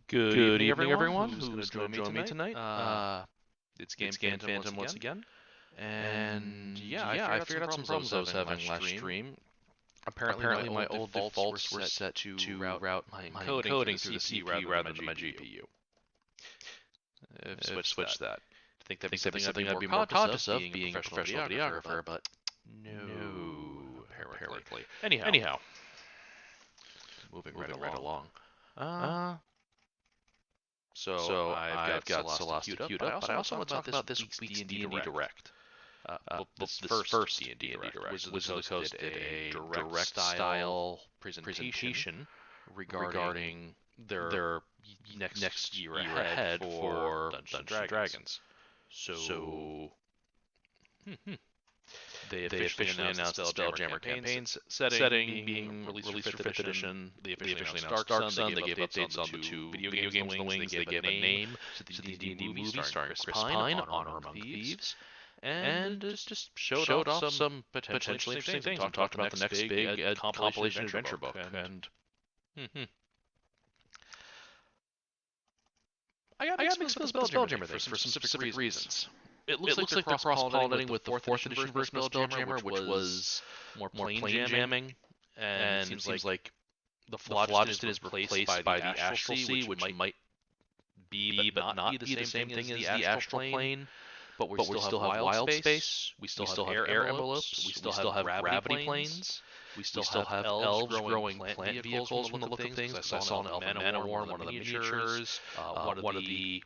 Good evening, everyone. Who's going to join me tonight? It's Phantom once again. And yeah, I figured out some problems I was having last stream. Apparently, my old defaults were set to route my encoding through the CPU rather than my GPU. I've switched that. I think that'd be something I'd be more conscious of, being a professional videographer, but no, apparently. Anyhow, moving right along. So I've got Solasta queued up, but I also want to talk about this week's D&D Direct. This first D&D Direct was hosted a direct-style presentation regarding their next year ahead for Dungeons & Dragons. So they officially announced the Spelljammer campaign's setting being released for 5th edition. They officially announced Dark Sun. They gave updates on the two video games in the wings. They gave a name to the D&D movie starring Chris Pine, Honor Among Thieves, and just showed off some potentially interesting things. We talked about the next big compilation adventure book. And I got mixed with the Spelljammer thing for some specific reasons. It looks like they're cross-pollinating with the 4th edition version of Spelljammer, which was more plain jamming, and it seems like the phlogiston is replaced by the Astral Sea, which might be but not be the same thing as the Astral Plane, but we still have wild space, we still have air envelopes, we still have gravity planes, we still have elves growing plant vehicles from the look of things. I saw an elf manowar in one of the miniatures. One of the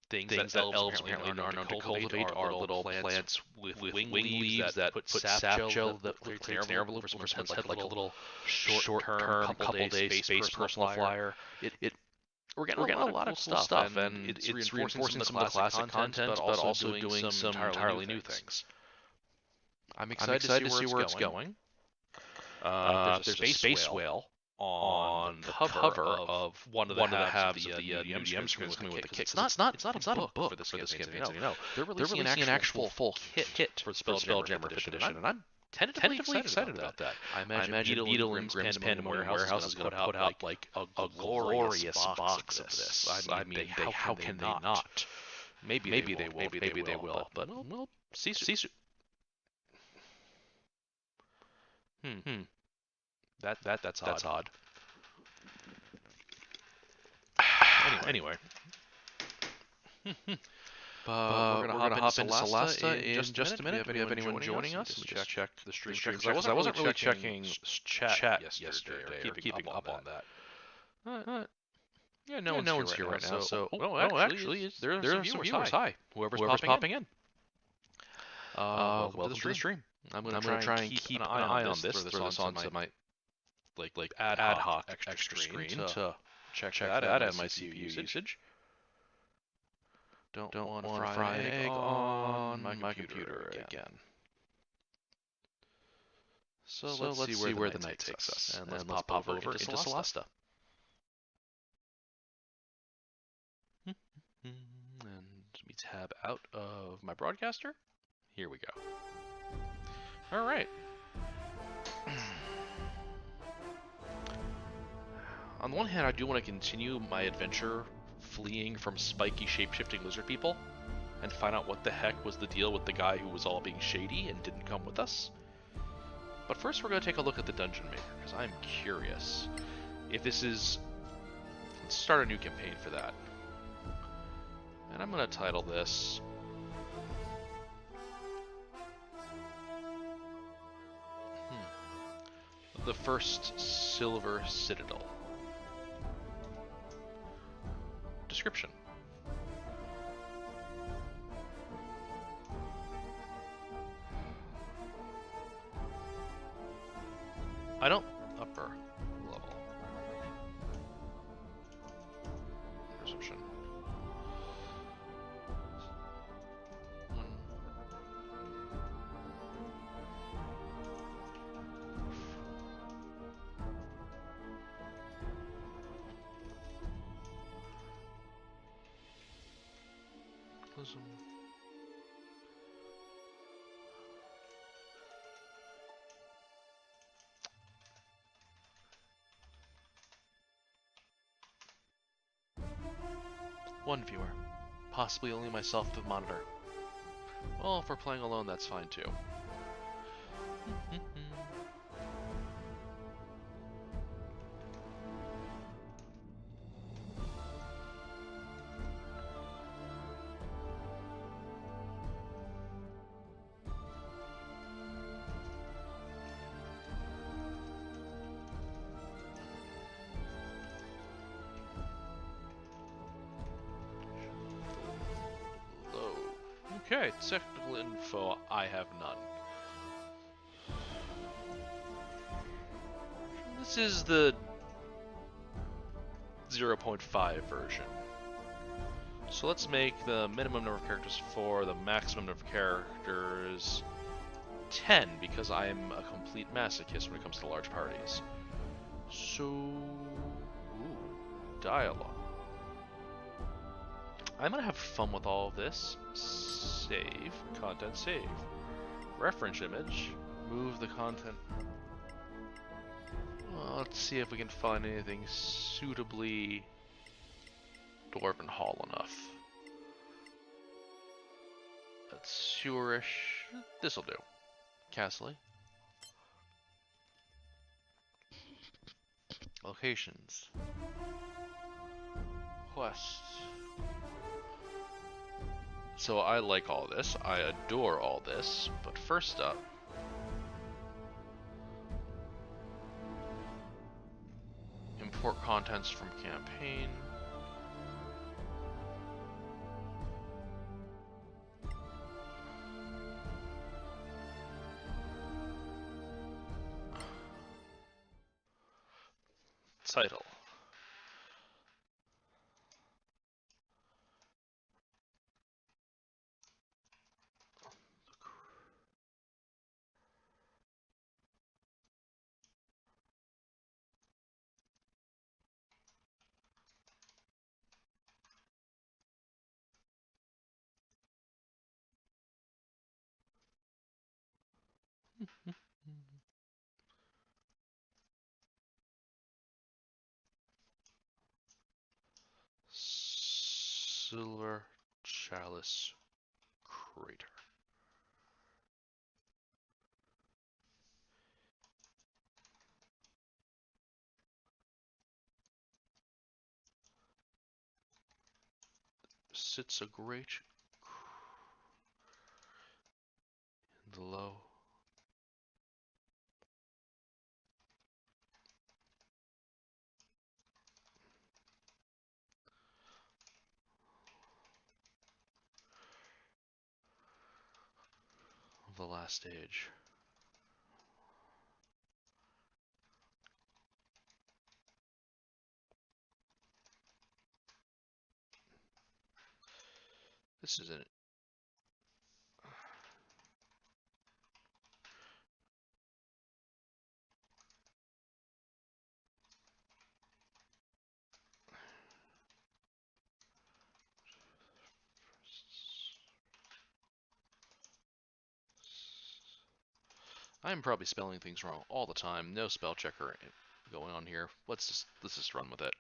things that elves apparently are known to cultivate are little plants with wing leaves that put sap gel that clears the air envelope for someone's head, like a little short-term, couple days space personal flyer. We're getting a lot of cool stuff, and it's reinforcing some of the classic content, but also doing some entirely new things. I'm excited to see where it's going. There's a space whale on the cover of one of the halves of the medium screen with the kit. It's not a book for this campaign. No, they're releasing an actual full kit for Spelljammer 5th edition, and I'm tentatively excited about that. I imagine Beetle and Grimm's Pandemonium Warehouse is going to put out like a glorious box of this. I mean, how can they not? Maybe they will. But we'll see. That's odd. Anyway. But we're gonna hop into Solasta in just a minute. Do we have anyone joining us? Let me check the stream. Because I wasn't really checking chat yesterday or keeping up on that. Yeah, no one's here right now. So, actually, there are some viewers. Hi, whoever's popping in. Welcome to the stream. I'm gonna try and keep an eye on this. Throw this onto my like ad hoc extra screen to check that and my CPU usage. Don't want to fry an egg on my computer again. So let's see where the night takes us, and let's pop over into Solasta. And let me tab out of my broadcaster. Here we go. All right. On the one hand, I do want to continue my adventure fleeing from spiky shape-shifting lizard people and find out what the heck was the deal with the guy who was all being shady and didn't come with us. But first we're going to take a look at the Dungeon Maker, because I'm curious if this is... Let's start a new campaign for that. And I'm going to title this... The First Silver Citadel. Description. I don't upper level. Perception. One viewer. Possibly only myself at the monitor. Well, if we're playing alone, that's fine too. Okay, technical info, I have none. This is the 0.5 version. So let's make the minimum number of characters 4, the maximum number of characters 10, because I am a complete masochist when it comes to large parties. So, dialogue. I'm gonna have fun with all of this. Save, content save. Reference image, move the content. Well, let's see if we can find anything suitably Dwarven Hall enough. That's sewerish. This'll do. Castle. Locations. Quests. So I like all this, I adore all this, but first up, import contents from campaign. Title. Silver Chalice Crater. Sits a great in the low. The last stage. This isn't it. I'm probably spelling things wrong all the time. No spell checker going on here. Let's just run with it.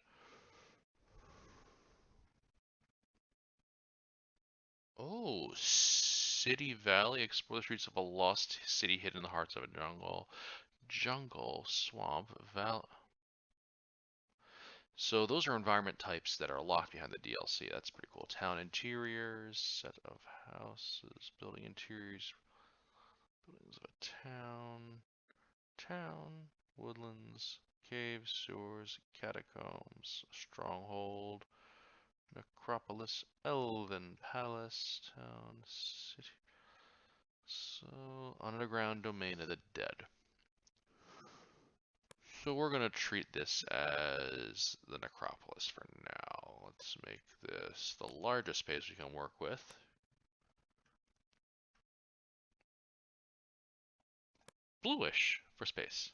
Oh, City Valley. Explore the streets of a lost city hidden in the hearts of a jungle. Jungle, swamp, valley. So those are environment types that are locked behind the DLC. That's pretty cool. Town interiors, set of houses, building interiors, buildings of a town, woodlands, caves, sewers, catacombs, stronghold, necropolis, elven palace, town, city. So, underground domain of the dead. So we're going to treat this as the necropolis for now. Let's make this the largest space we can work with. Bluish for space.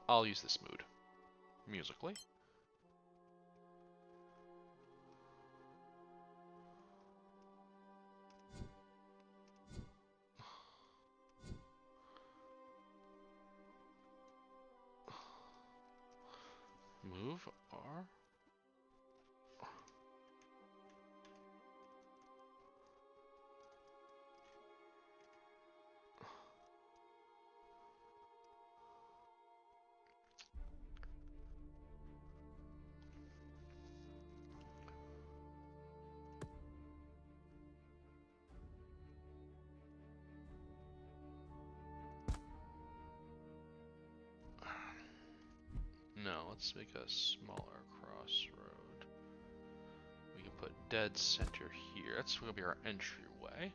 I'll use this mood musically. let's make a smaller crossroad. We can put dead center here. That's going to be our entryway.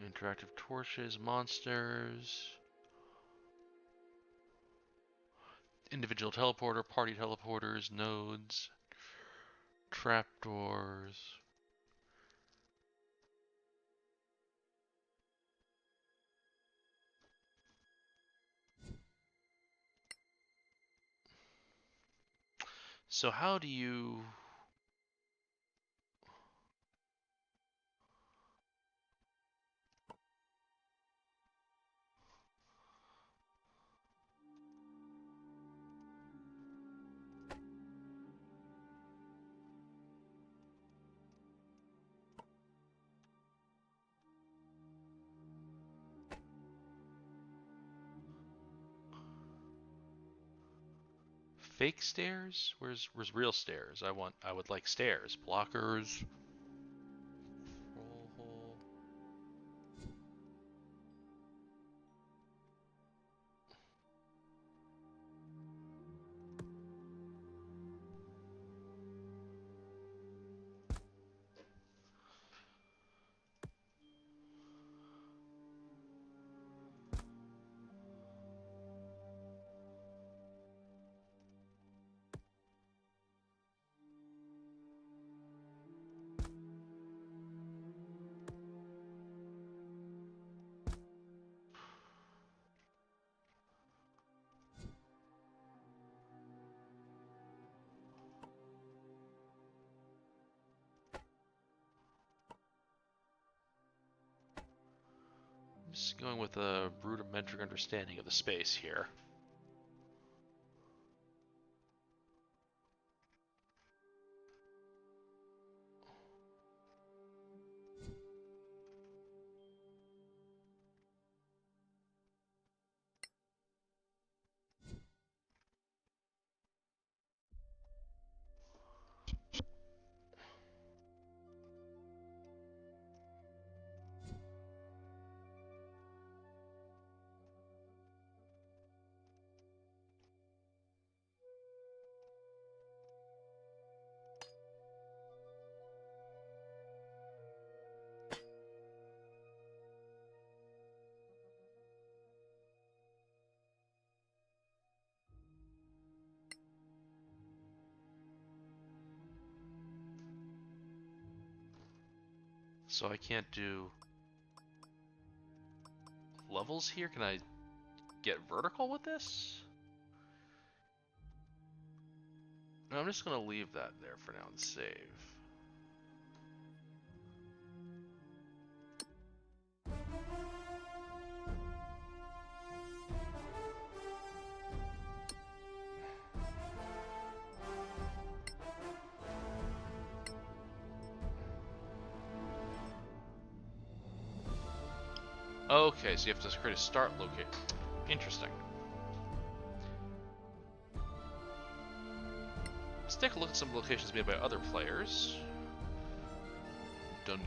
Interactive torches, monsters, individual teleporter, party teleporters, nodes, trapdoors. So how do you... Fake stairs? Where's real stairs? I would like stairs. Blockers. Roll hole. Just going with a rudimentary understanding of the space here. So I can't do levels here? Can I get vertical with this? No, I'm just going to leave that there for now and save. Okay, so you have to create a start location. Interesting. Let's take a look at some locations made by other players. Dunkun,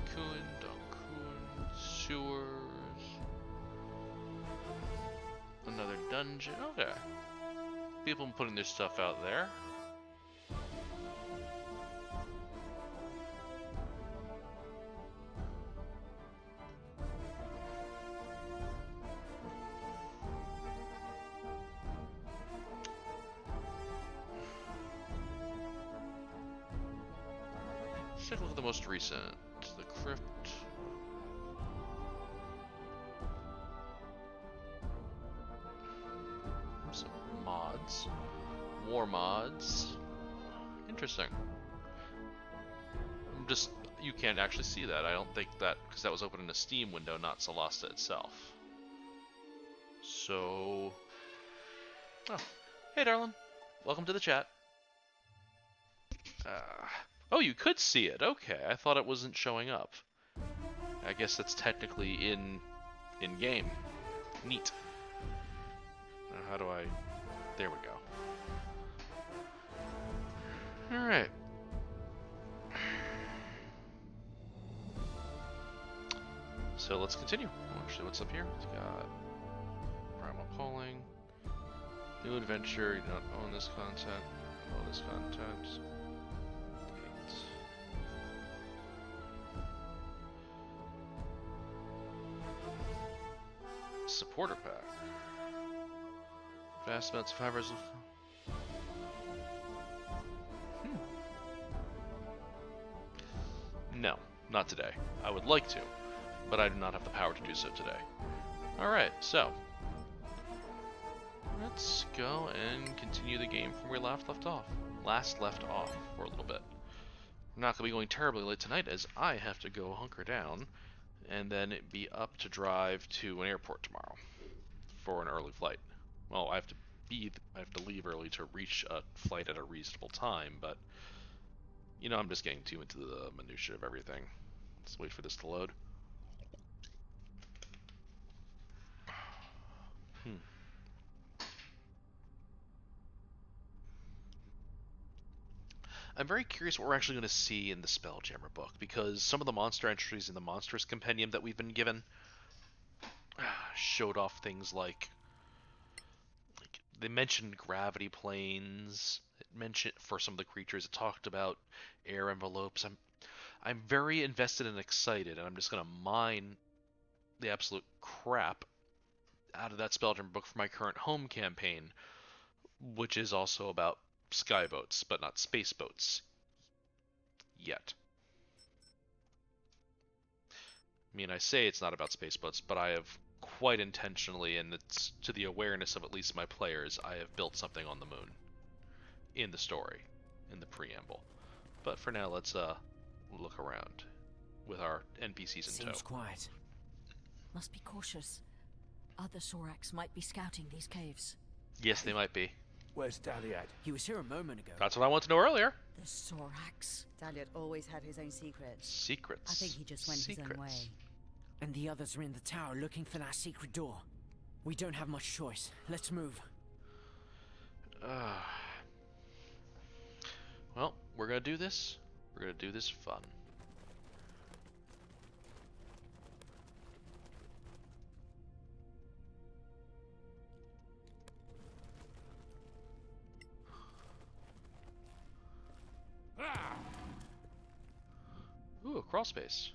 sewers. Another dungeon. Okay. People putting their stuff out there. Let's take a look at the most recent. The crypt. Some mods. War mods. Interesting. You can't actually see that. I don't think that, because that was open in a Steam window, not Solasta itself. So... Oh. Hey, darling. Welcome to the chat. Oh, you could see it. Okay, I thought it wasn't showing up. I guess that's technically in game. Neat. Now how do I... There we go. Alright. So let's continue. Actually, what's up here? It's got Primal Calling, New Adventure, you don't own this content, own this content. Date. Supporter pack. Vast amounts of high resolution. No, not today. I would like to, but I do not have the power to do so today. Alright, so let's go and continue the game from where we last left off for a little bit. I'm not going to be going terribly late tonight as I have to go hunker down and then be up to drive to an airport tomorrow for an early flight. Well, I have to leave early to reach a flight at a reasonable time, but you know, I'm just getting too into the minutia of everything. Let's wait for this to load. I'm very curious what we're actually going to see in the Spelljammer book, because some of the monster entries in the Monstrous Compendium that we've been given showed off things like they mentioned gravity planes. It mentioned for some of the creatures. It talked about air envelopes. I'm very invested and excited, and I'm just going to mine the absolute crap out of that Spelljammer book for my current home campaign, which is also about sky boats, but not space boats. Yet. I mean, I say it's not about space boats, but I have quite intentionally, and it's to the awareness of at least my players, I have built something on the moon. In the story. In the preamble. But for now, let's look around with our NPCs in tow. Seems quiet. Must be cautious. Other Sorax might be scouting these caves. Yes, they might be. Where's Daliad? He was here a moment ago. That's what I wanted to know earlier. The Sorax. Daliad always had his own secrets. Secrets. I think he just went his own way. And the others are in the tower looking for that secret door. We don't have much choice. Let's move. Well, we're gonna do this. We're gonna do this fun. Ooh, a crawl space.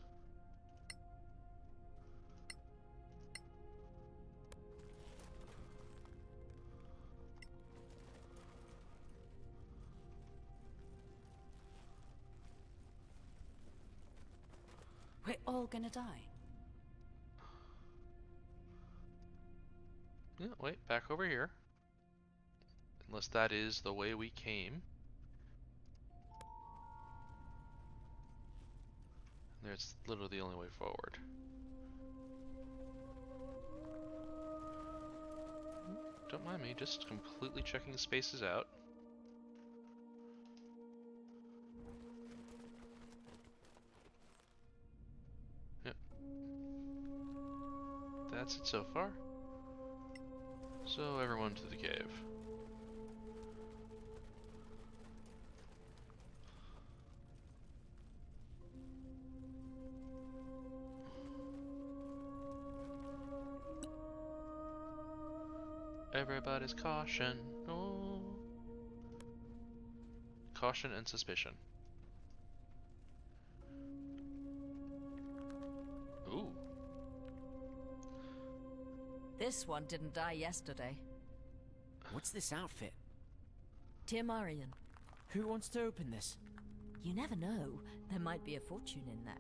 We're all gonna die. Yeah, wait, back over here. Unless that is the way we came. There's literally the only way forward. Don't mind me, just completely checking spaces out. Yep. That's it so far. So everyone to the cave. Everybody's caution. Oh. Caution and suspicion. Ooh. This one didn't die yesterday. What's this outfit? Timarian. Who wants to open this? You never know. There might be a fortune in there.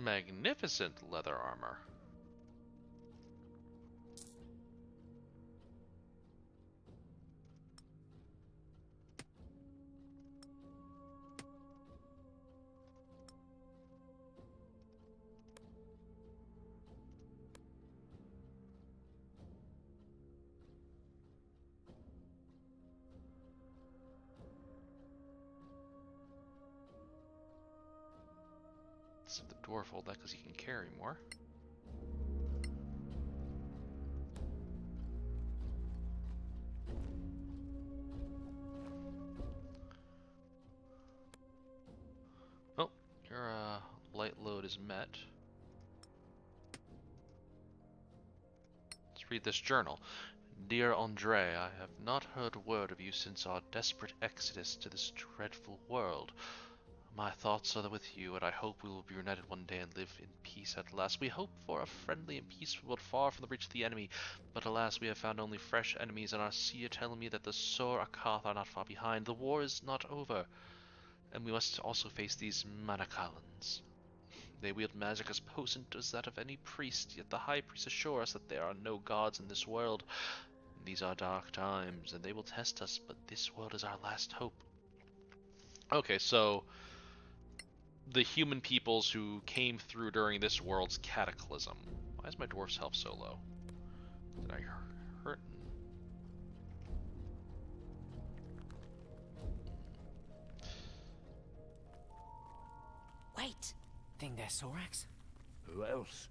Magnificent leather armor. So the dwarf hold that because he can carry more. Oh, your light load is met. Let's read this journal. Dear Andre, I have not heard word of you since our desperate exodus to this dreadful world. My thoughts are with you, and I hope we will be united one day and live in peace at last. We hope for a friendly and peaceful world far from the reach of the enemy, but alas, we have found only fresh enemies, and our seer telling me that the Sor Akath are not far behind. The war is not over, and we must also face these Manacalans. They wield magic as potent as that of any priest, yet the High Priest assures us that there are no gods in this world. These are dark times, and they will test us, but this world is our last hope. Okay, so the human peoples who came through during this world's cataclysm. Why is my dwarf's health so low? Did I hurt? Wait! Think they're Sorax? Who else?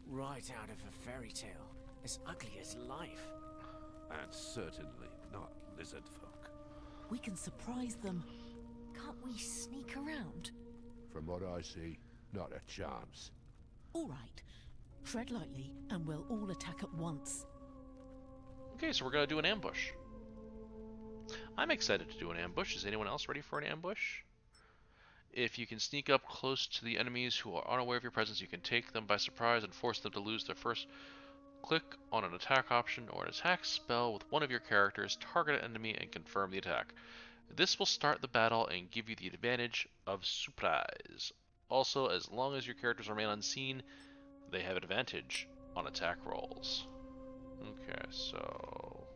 Right out of a fairy tale. As ugly as life. And certainly not lizard folk. We can surprise them. Can't we sneak around? From what I see, not a chance. All right. Tread lightly, and we'll all attack at once. Okay, so we're gonna do an ambush. I'm excited to do an ambush. Is anyone else ready for an ambush? If you can sneak up close to the enemies who are unaware of your presence, you can take them by surprise and force them to lose their first. Click on an attack option or an attack spell with one of your characters, target an enemy, and confirm the attack. This will start the battle and give you the advantage of surprise. Also, as long as your characters remain unseen, they have advantage on attack rolls. Okay, so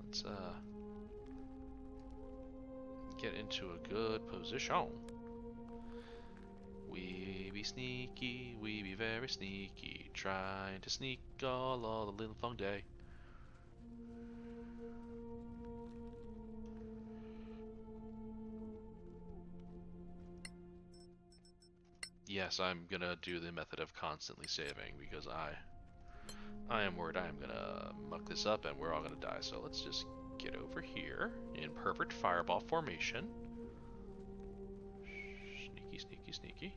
let's get into a good position. We be sneaky, we be very sneaky, trying to sneak all the little long day. Yes, I'm gonna do the method of constantly saving because I am worried I am gonna muck this up and we're all gonna die. So let's just get over here in perfect fireball formation. Sneaky, sneaky, sneaky.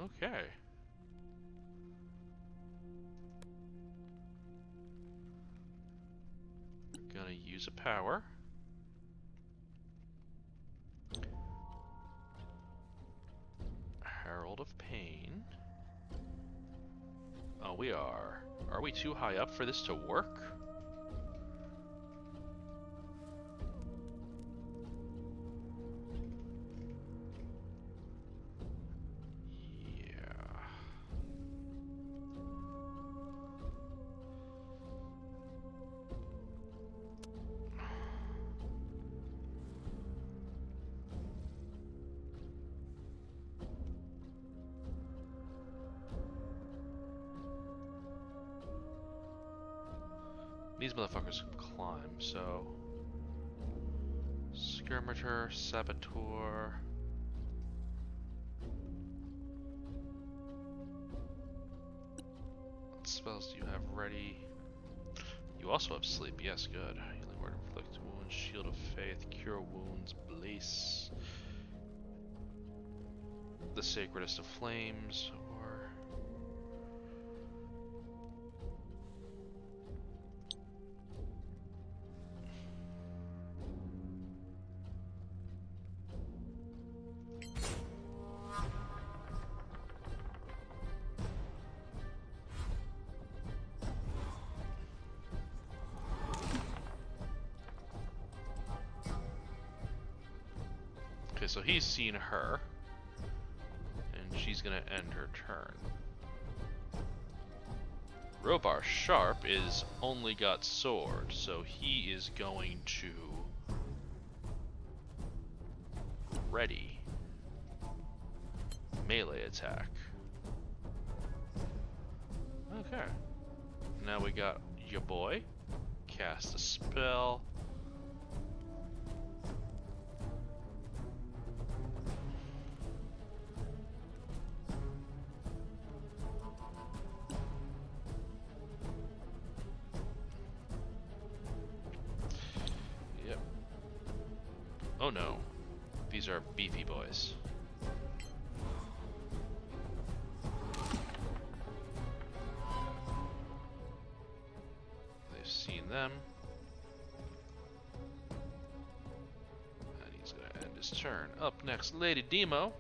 Okay. We're gonna use a power. Herald of Pain. Oh, we are. Are we too high up for this to work? These motherfuckers can climb, so skirmisher, saboteur. What spells do you have ready? You also have sleep, yes, good. Healing word, inflict wounds, shield of faith, cure wounds, blaze. The sacredest of flames, or so he's seen her. And she's gonna end her turn. Robar Sharp is only got sword, so he is going to ready melee attack. Okay. Now we got your boy. Cast a spell. Yep. Oh no. These are beefy boys. They've seen them. And he's gonna end his turn. Up next, Lady Demo.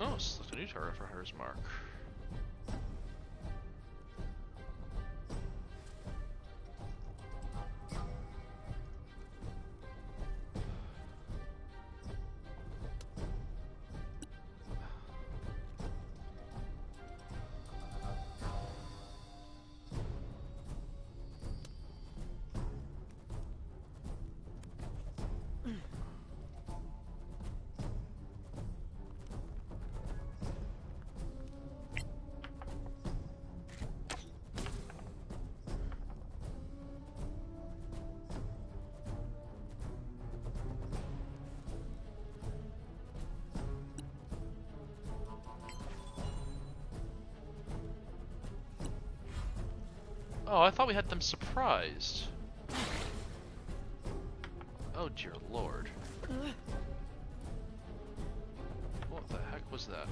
Oh, select a new target for Hunter's Mark. Oh, I thought we had them surprised. Oh dear lord. What the heck was that?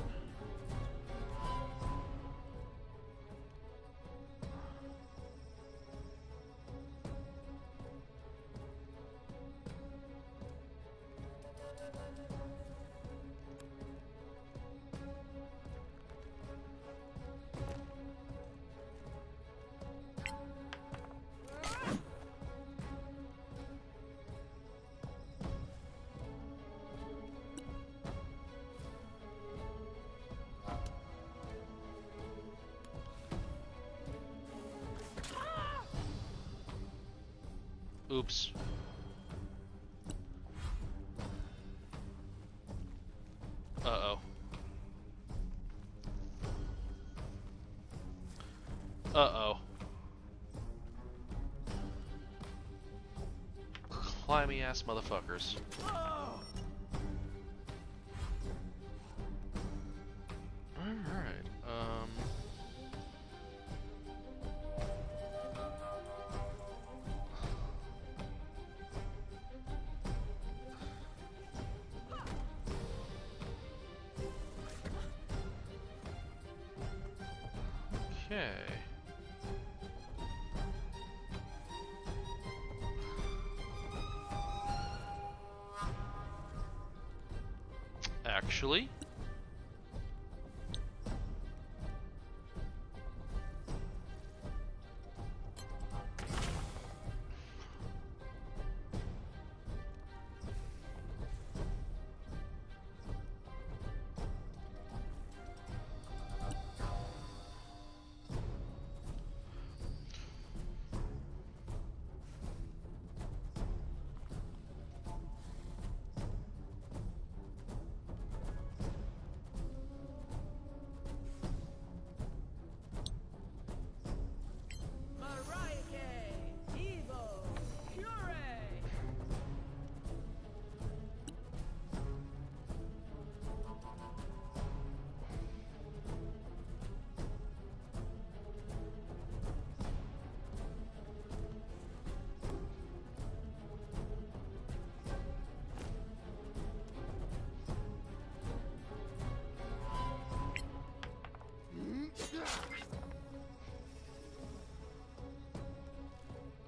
Oops. Uh-oh. Uh-oh. Climby ass motherfuckers. Alright, okay. Actually,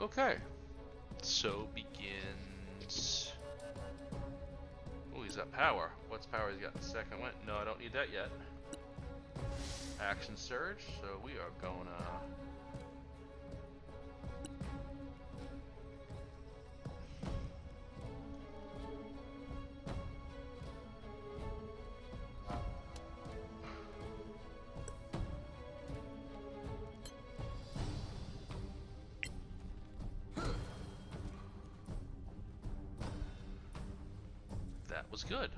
Okay. So begins. Oh, he's got power. What's power he's got? Second one? No, I don't need that yet. Action surge. So we are gonna. That was good.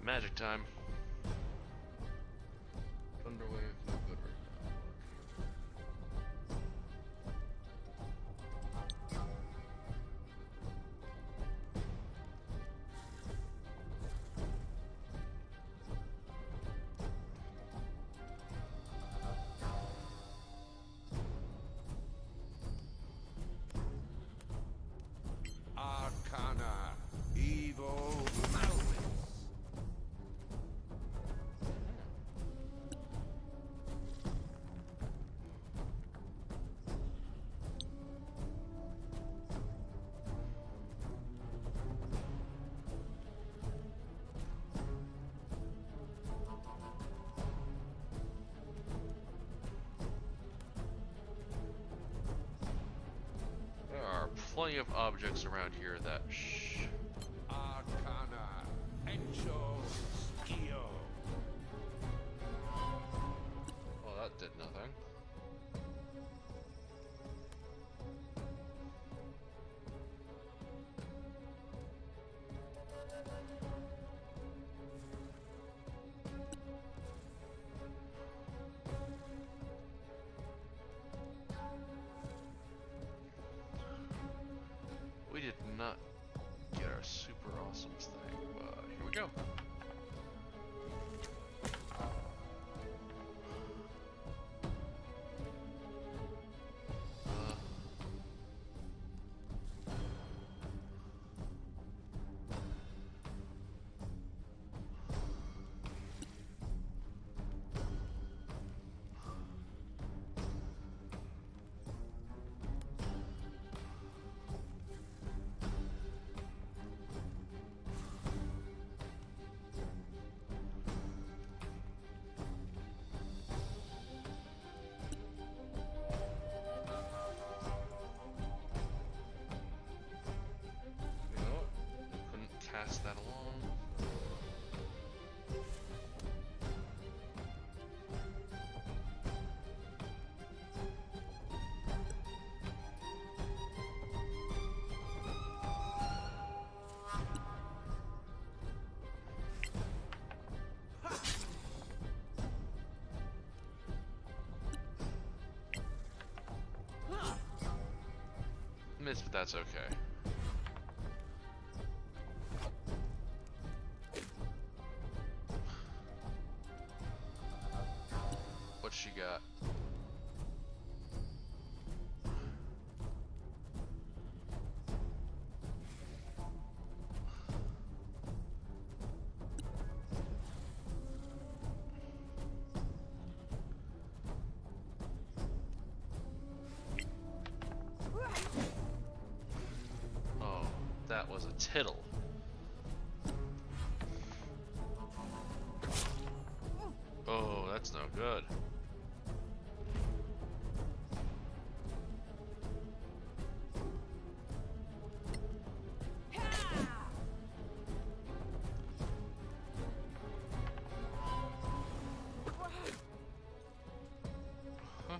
Magic time. Thunderwave, no good right Arcana, evil malice. There are plenty of objects around here that Arcana, Encho, Skio. Well, that did nothing. We did not get our super awesome thing, but here we go. You know what? Couldn't cast that along. Missed, but that's okay. What she got? Oh, that was a tittle. Oh, that's no good. Huh.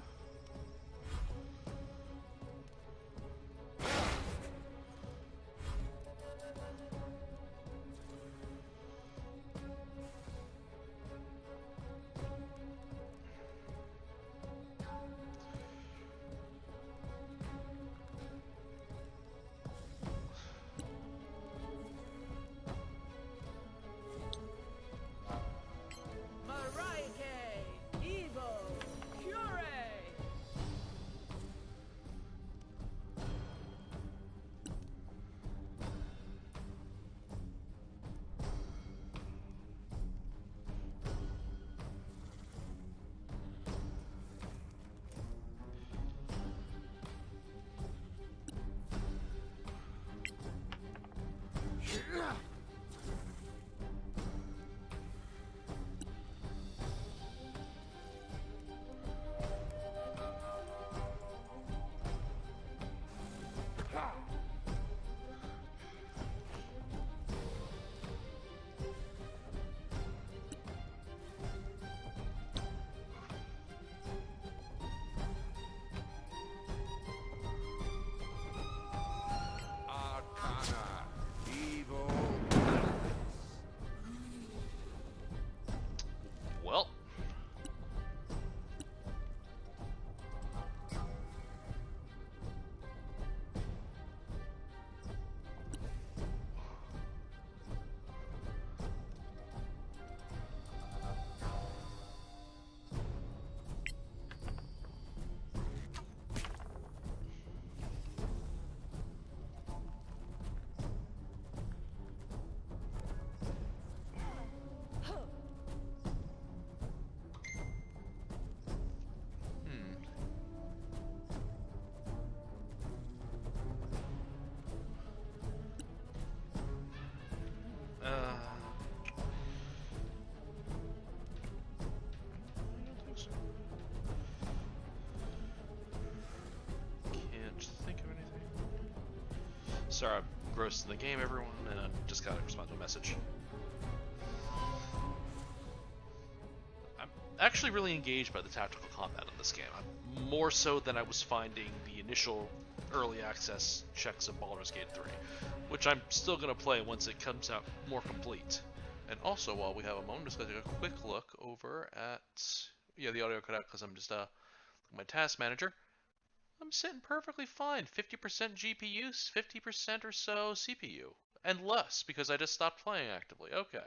Sorry, I'm gross in the game, everyone, and I just gotta respond to a message. I'm actually really engaged by the tactical combat in this game. More so than I was finding the initial early access checks of Baldur's Gate 3, which I'm still gonna play once it comes out more complete. And also, while we have a moment, I'm just gonna take a quick look over at the audio cut out because I'm just my task manager. I'm sitting perfectly fine. 50% GPU, 50% or so CPU, and less because I just stopped playing actively. Okay.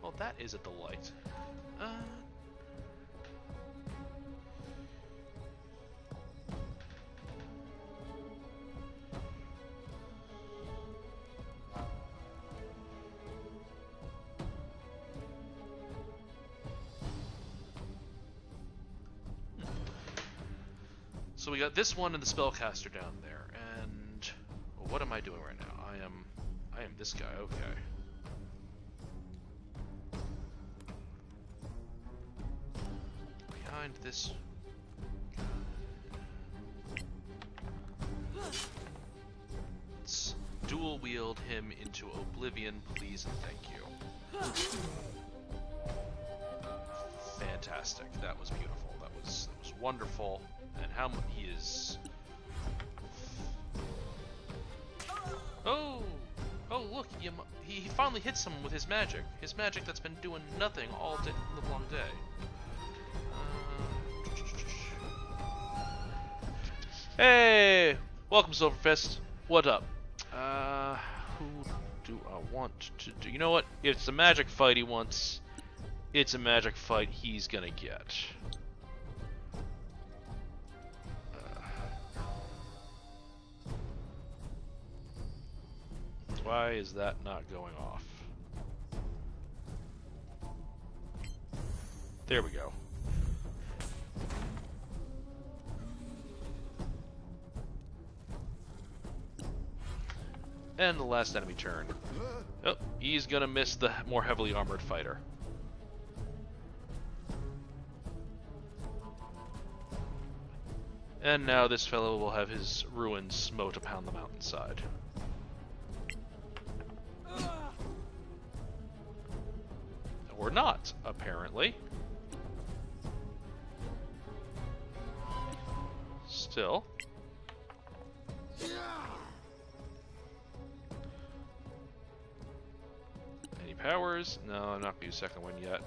Well, that is a delight. So we got this one and the spellcaster down there, and what am I doing right now? I am this guy. Okay. Behind this. Let's dual wield him into oblivion, please and thank you. Fantastic. That was beautiful. That was wonderful. And how much he is. Oh! Oh, look! He finally hit someone with his magic. His magic that's been doing nothing all day, the long day. Hey! Welcome, Silverfist. What up? Who do I want to do? You know what? If it's a magic fight he wants, it's a magic fight he's gonna get. Why is that not going off? There we go. And the last enemy turn. Oh, he's gonna miss the more heavily armored fighter. And now this fellow will have his ruins smote upon the mountainside. Or not, apparently. Still. Any powers? No, I'm not gonna use second one yet.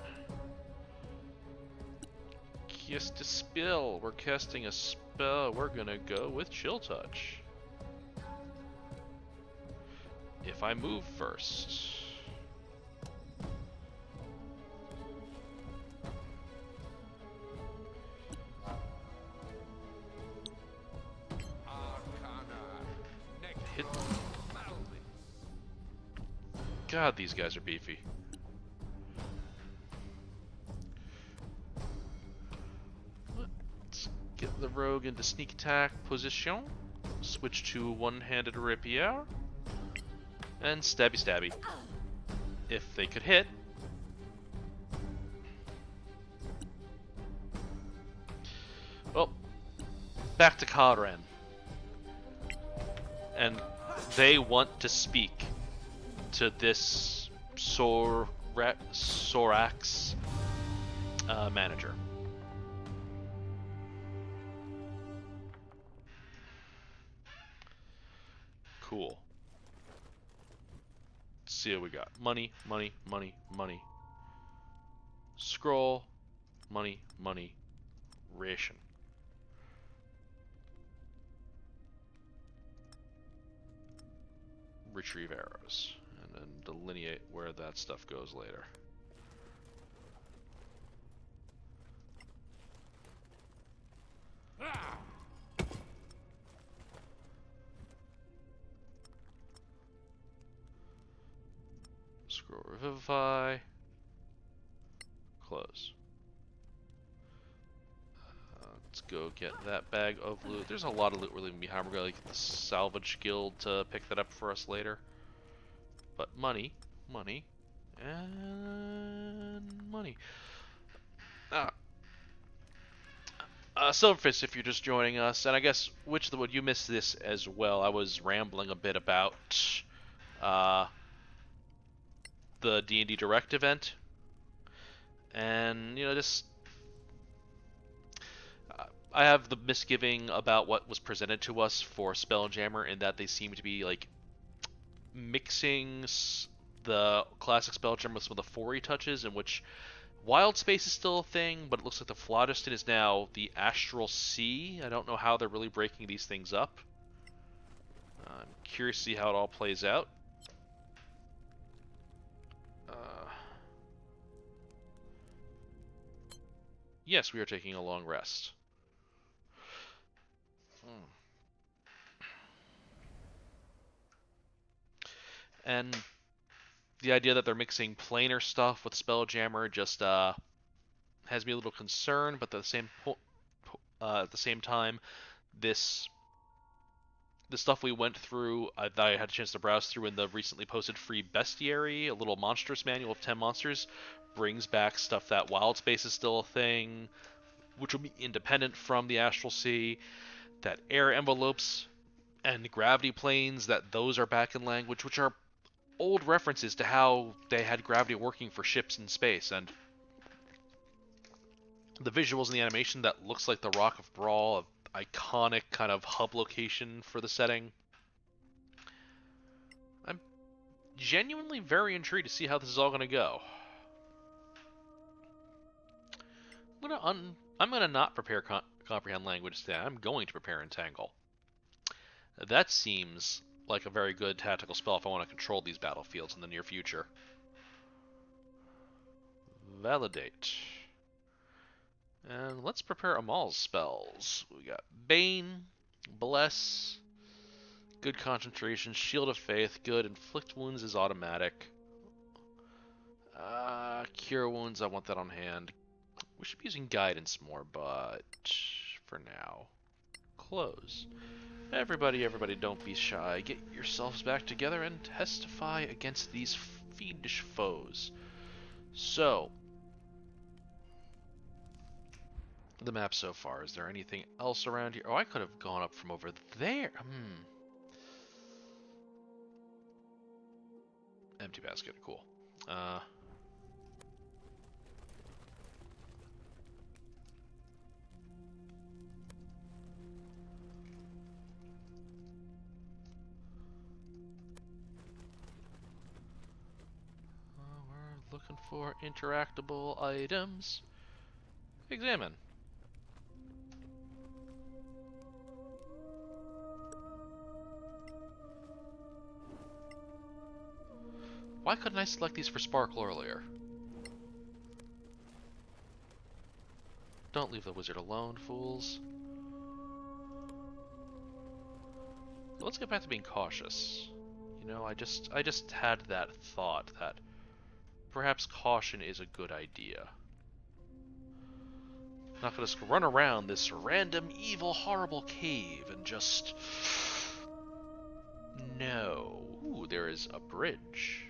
Cast a spell. We're casting a spell. We're gonna go with Chill Touch. If I move first. Hit. God, these guys are beefy. Let's get the rogue into sneak attack position. Switch to one-handed rapier. And stabby stabby. If they could hit. Well, back to Kadran. And they want to speak to this Sorax manager. Cool. Let's see what we got. Money, money, money, money. Scroll, money, money, ration. Retrieve arrows, and then delineate where that stuff goes later. Scroll revivify. Close. Let's go get that bag of loot. There's a lot of loot we're leaving behind. We're going to get the salvage guild to pick that up for us later. But money, money, and money. Silverfist, if you're just joining us, and I guess Witchwood, you missed this as well. I was rambling a bit about the D&D Direct event, and just I have the misgiving about what was presented to us for Spelljammer, in that they seem to be like mixing the classic Spelljammer with some of the 4E touches, in which Wild Space is still a thing, but it looks like the Phlogiston is now the Astral Sea. I don't know how they're really breaking these things up. I'm curious to see how it all plays out. Yes, we are taking a long rest. And the idea that they're mixing planar stuff with Spelljammer just has me a little concerned, but at the same time, the stuff we went through, that I had a chance to browse through in the recently posted free Bestiary, a little monstrous manual of 10 monsters, brings back stuff that Wild Space is still a thing, which will be independent from the Astral Sea, that air envelopes and gravity planes, that those are back in language, which are old references to how they had gravity working for ships in space, and the visuals and the animation that looks like the Rock of Brawl, an iconic kind of hub location for the setting. I'm genuinely very intrigued to see how this is all going to go. I'm gonna not prepare comprehend language today. I'm going to prepare entangle. That seems like a very good tactical spell if I want to control these battlefields in the near future. Validate. And let's prepare Amal's spells. We got Bane, Bless, good concentration, Shield of Faith, good. Inflict wounds is automatic. Cure wounds, I want that on hand. We should be using guidance more, but for now, close. Everybody, don't be shy. Get yourselves back together and testify against these fiendish foes. So, the map so far. Is there anything else around here? Oh, I could have gone up from over there. Empty basket. Cool. We're looking for interactable items. Examine. Why couldn't I select these for Sparkle earlier? Don't leave the wizard alone, fools. Let's get back to being cautious. You know, I just had that thought that perhaps caution is a good idea. Not gonna just run around this random, evil, horrible cave and just... No. Ooh, there is a bridge.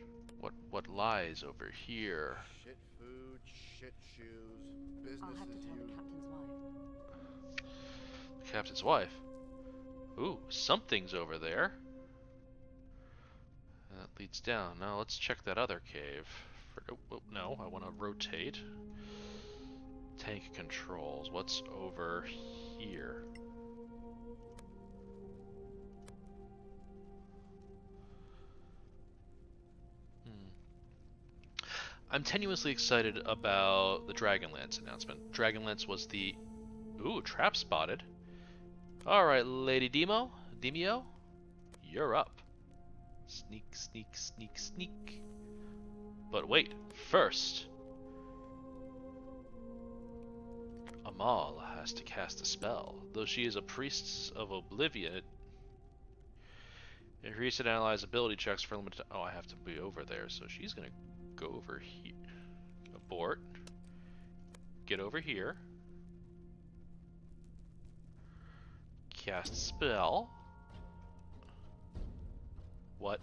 What lies over here? Shit food, shit shoes, business I'll have to as tell the usual. captain's wife. The captain's wife. Ooh, something's over there. That leads down. Now let's check that other cave. No, I want to rotate. Tank controls. What's over here? I'm tenuously excited about the Dragonlance announcement. Dragonlance was the... Ooh, trap spotted. Alright, Lady Demio, you're up. Sneak, sneak, sneak, sneak. But wait, first... Amal has to cast a spell. Though she is a priestess of Oblivion, increase and analyze ability checks for limited... Oh, I have to be over there, so she's gonna go over here. Abort. Get over here. Cast spell. What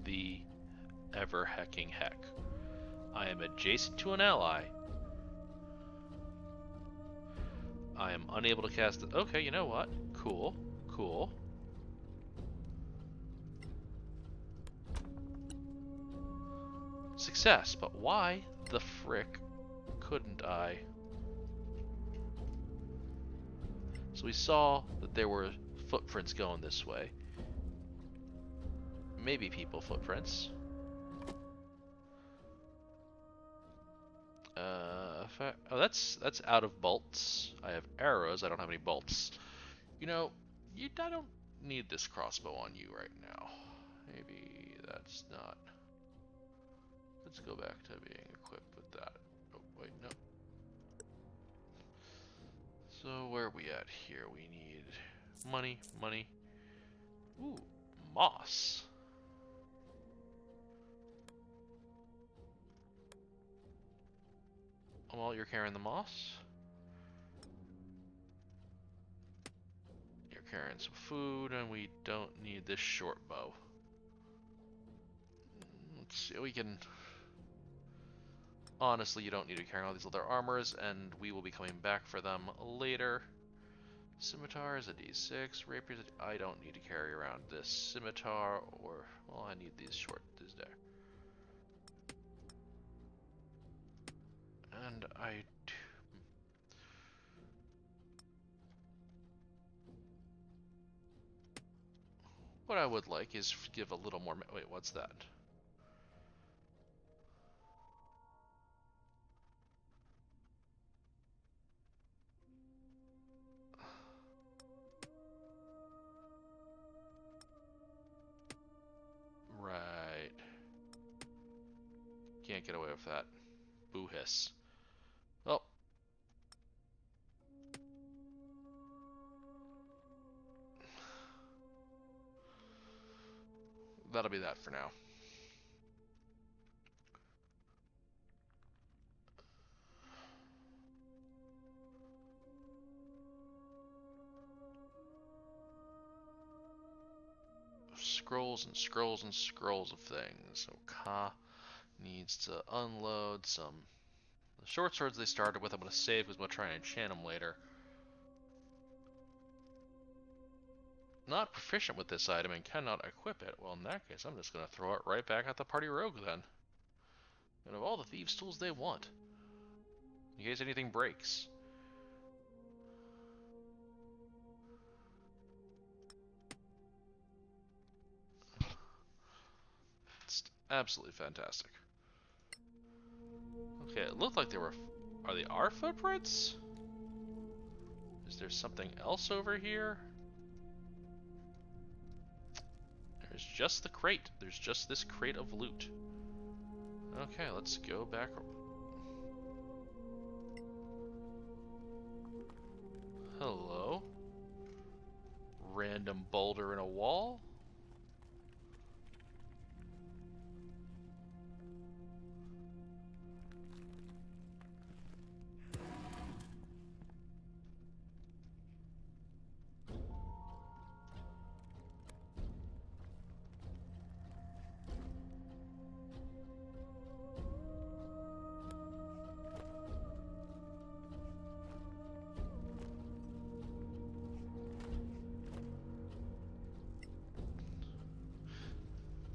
the ever hecking heck? I am adjacent to an ally. I am unable to cast it. Okay, you know what? Cool. Cool. Success, but why the frick couldn't I? So we saw that there were footprints going this way. Maybe people footprints. Oh, that's out of bolts. I have arrows. I don't have any bolts. You know, I don't need this crossbow on you right now. Maybe that's not. Let's go back to being equipped with that. Oh, wait, no. So where are we at here? We need money, money. Ooh, moss. Well, you're carrying the moss. You're carrying some food, and we don't need this short bow. Let's see, we can... Honestly, you don't need to carry all these other armors, and we will be coming back for them later. Scimitar is a D6, rapier is a... I don't need to carry around this scimitar, or... Well, I need these short this day. And I... What I would like is give a little more... Wait, what's that? Right. Can't get away with that. Boo hiss. Well. That'll be that for now. Scrolls and scrolls and scrolls of things. So Ka needs to unload some... The short swords they started with I'm going to save because I'm going to try and enchant them later. Not proficient with this item and cannot equip it. Well, in that case, I'm just going to throw it right back at the party rogue then. And of all the thieves' tools they want. In case anything breaks. It's absolutely fantastic. Okay, it looked like they were... Are they our footprints? Is there something else over here? There's just the crate. There's just this crate of loot. Okay, let's go back. Hello? Random boulder in a wall?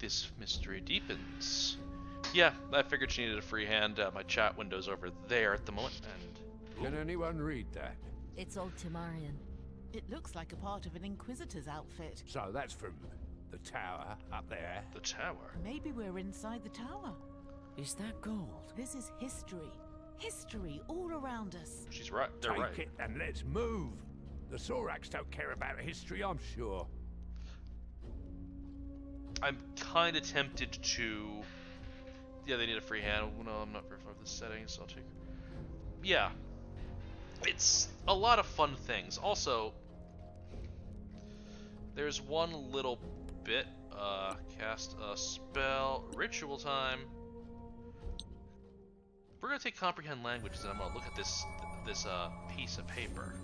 This mystery deepens. Yeah, I figured she needed a free hand. My chat window's over there at the moment, and... Can anyone read that? It's old Timarian. It looks like a part of an Inquisitor's outfit. So that's from the tower up there. The tower? Maybe we're inside the tower. Is that gold? This is history. History all around us. She's right. They're right. Take it and let's move. The Sorax don't care about history, I'm sure. I'm kind of tempted to... Yeah, they need a free hand. No, I'm not very far with the settings, so I'll take... Yeah. It's a lot of fun things. Also, there's one little bit. Cast a spell. Ritual time. We're going to take comprehend languages, and I'm going to look at this piece of paper.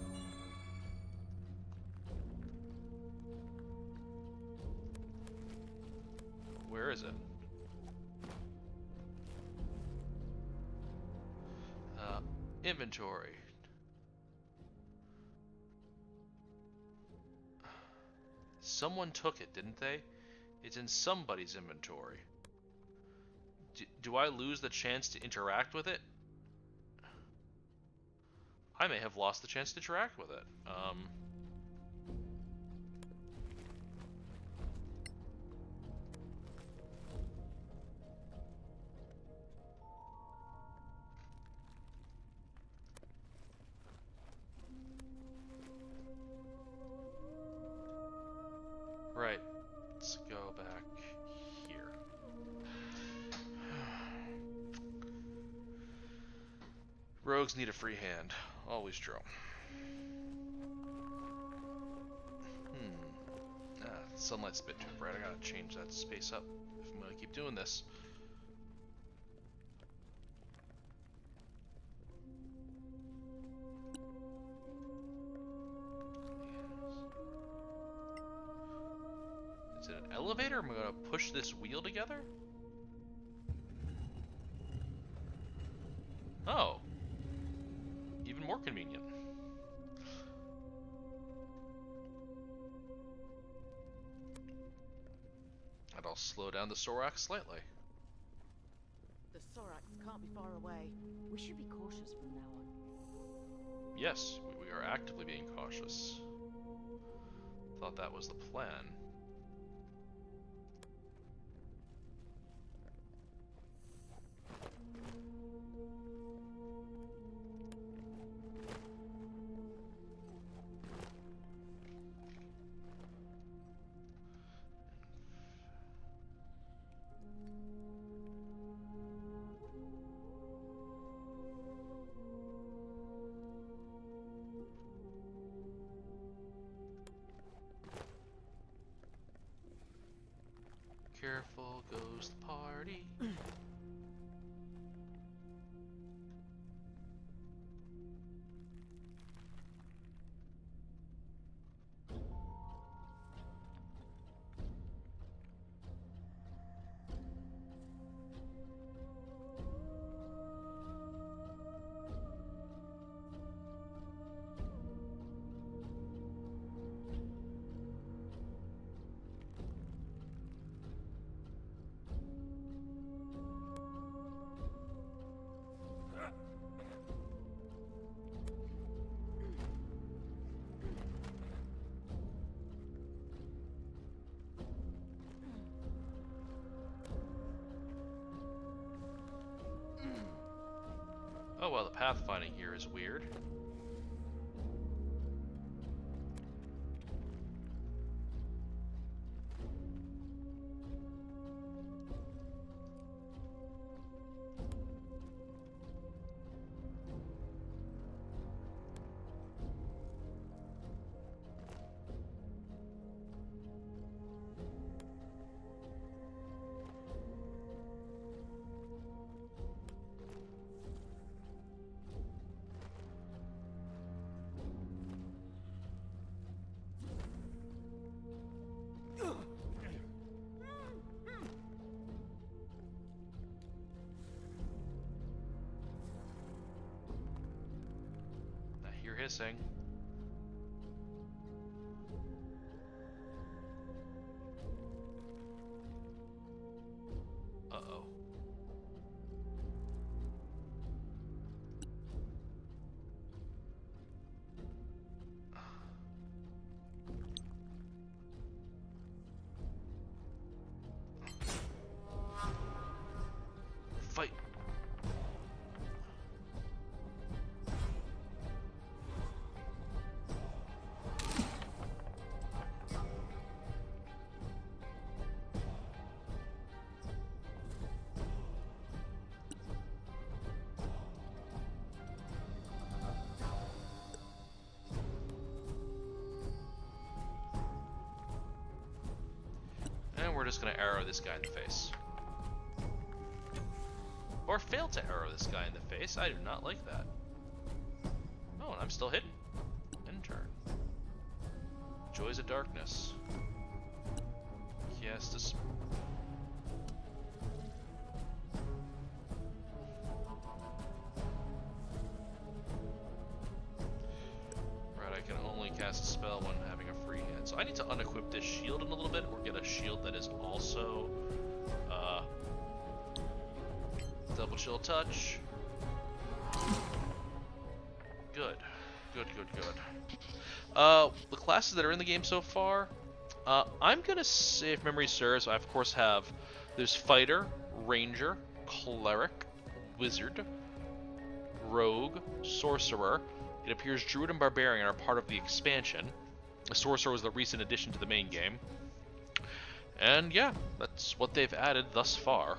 Where is it? Inventory. Someone took it, didn't they? It's in somebody's inventory. Do I lose the chance to interact with it? I may have lost the chance to interact with it. Right. Let's go back here. Rogues need a free hand. Always true. Sunlight's a bit too bright. I gotta change that space up if I'm gonna keep doing this. Is it an elevator? Am I gonna push this wheel together? Oh. Even more convenient. And I'll slow down the Sorax slightly. The Sorax can't be far away. We should be cautious from now on. Yes, we are actively being cautious. Thought that was the plan. Careful goes the party. Oh well, the pathfinding here is weird. Hissing. Uh-oh. Fight. And we're just gonna arrow this guy in the face. Or fail to arrow this guy in the face. I do not like that. Oh, and I'm still hidden. In turn. Joys of Darkness. Yes, this. Right, I can only cast a spell when having a free hand. It's So I need to unequip this shield in a little bit, or get a shield that is also double chill touch. Good. The classes that are in the game so far, I'm gonna say, if memory serves, I of course have, there's Fighter, Ranger, Cleric, Wizard, Rogue, Sorcerer. It appears Druid and Barbarian are part of the expansion. The Sorcerer was the recent addition to the main game. And yeah, that's what they've added thus far.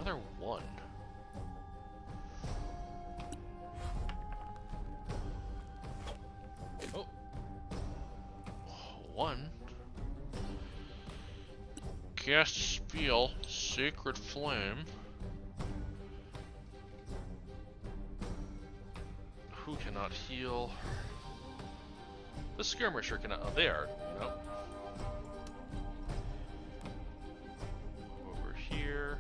Another one. Oh. One. Cast spell, Sacred Flame. Who cannot heal? The Skirmisher cannot. Oh, they are. Nope. Over here.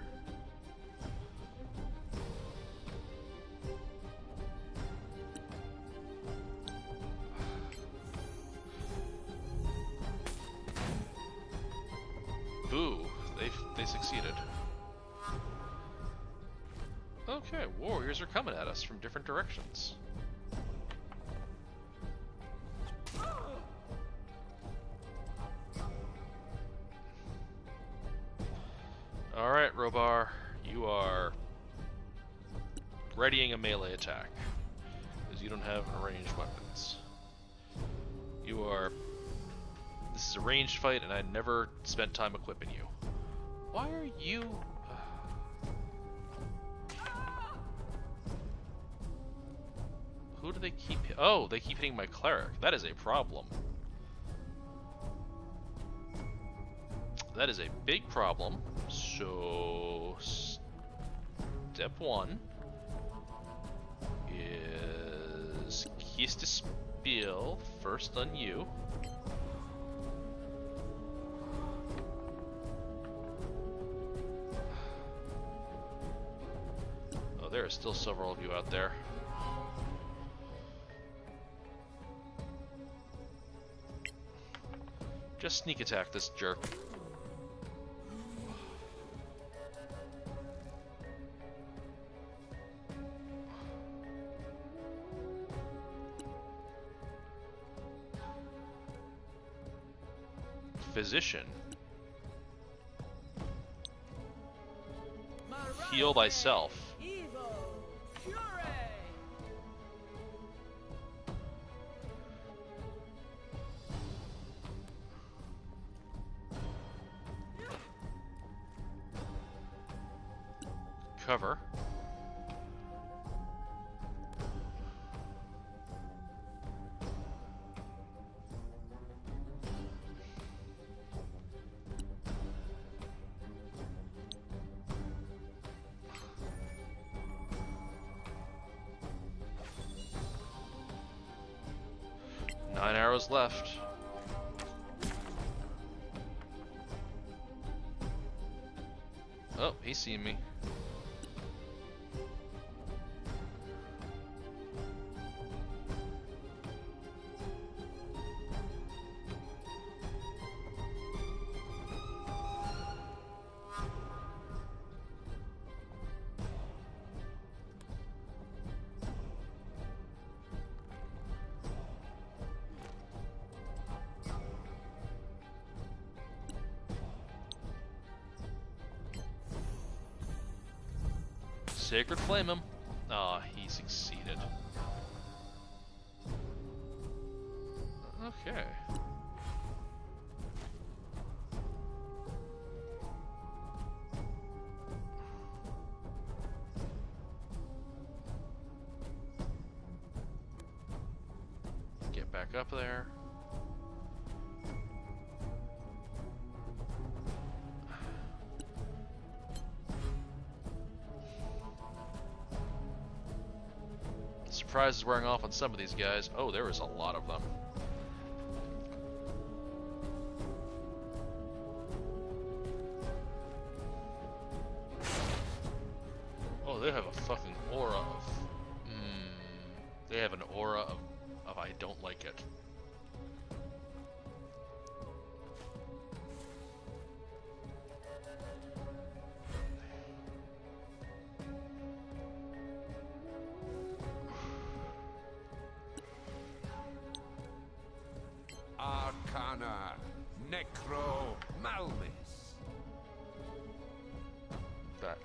Boo, they succeeded. Okay, warriors are coming at us from different directions. Alright, Robar, you are readying a melee attack, because you don't have ranged weapons. You are... This is a ranged fight, and I never spent time equipping you. Why are you... Who do they keep... Oh, they keep hitting my cleric. That is a problem. That is a big problem. So... Step one is... Cast a spell first on you. There are still several of you out there. Just sneak attack this jerk. Physician. Heal thyself. Cover. Nine arrows left. Oh, he's seen me. Sacred Flame him. Ah, he succeeded. Okay. Get back up there. Surprise is wearing off on some of these guys. Oh, there was a lot of them. They have a fucking aura of... They have an aura of I don't like it. Arcana, Necro, Malmis.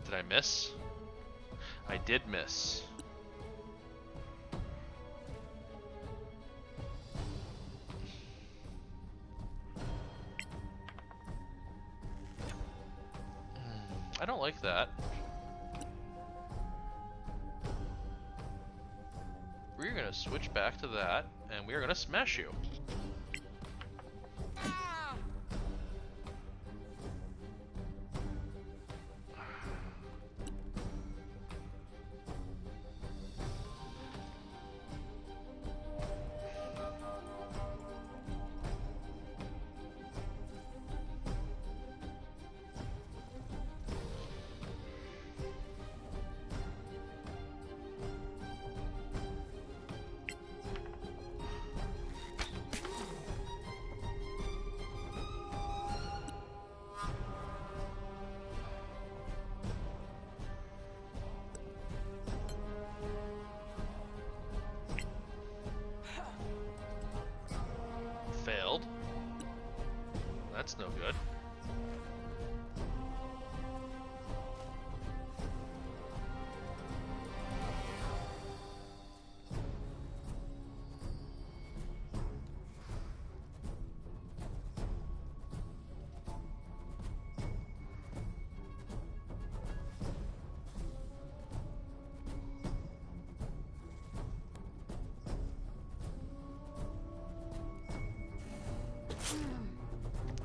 Did I miss? I did miss. I don't like that. We're gonna switch back to that, and we are gonna smash you. Failed. That's no good.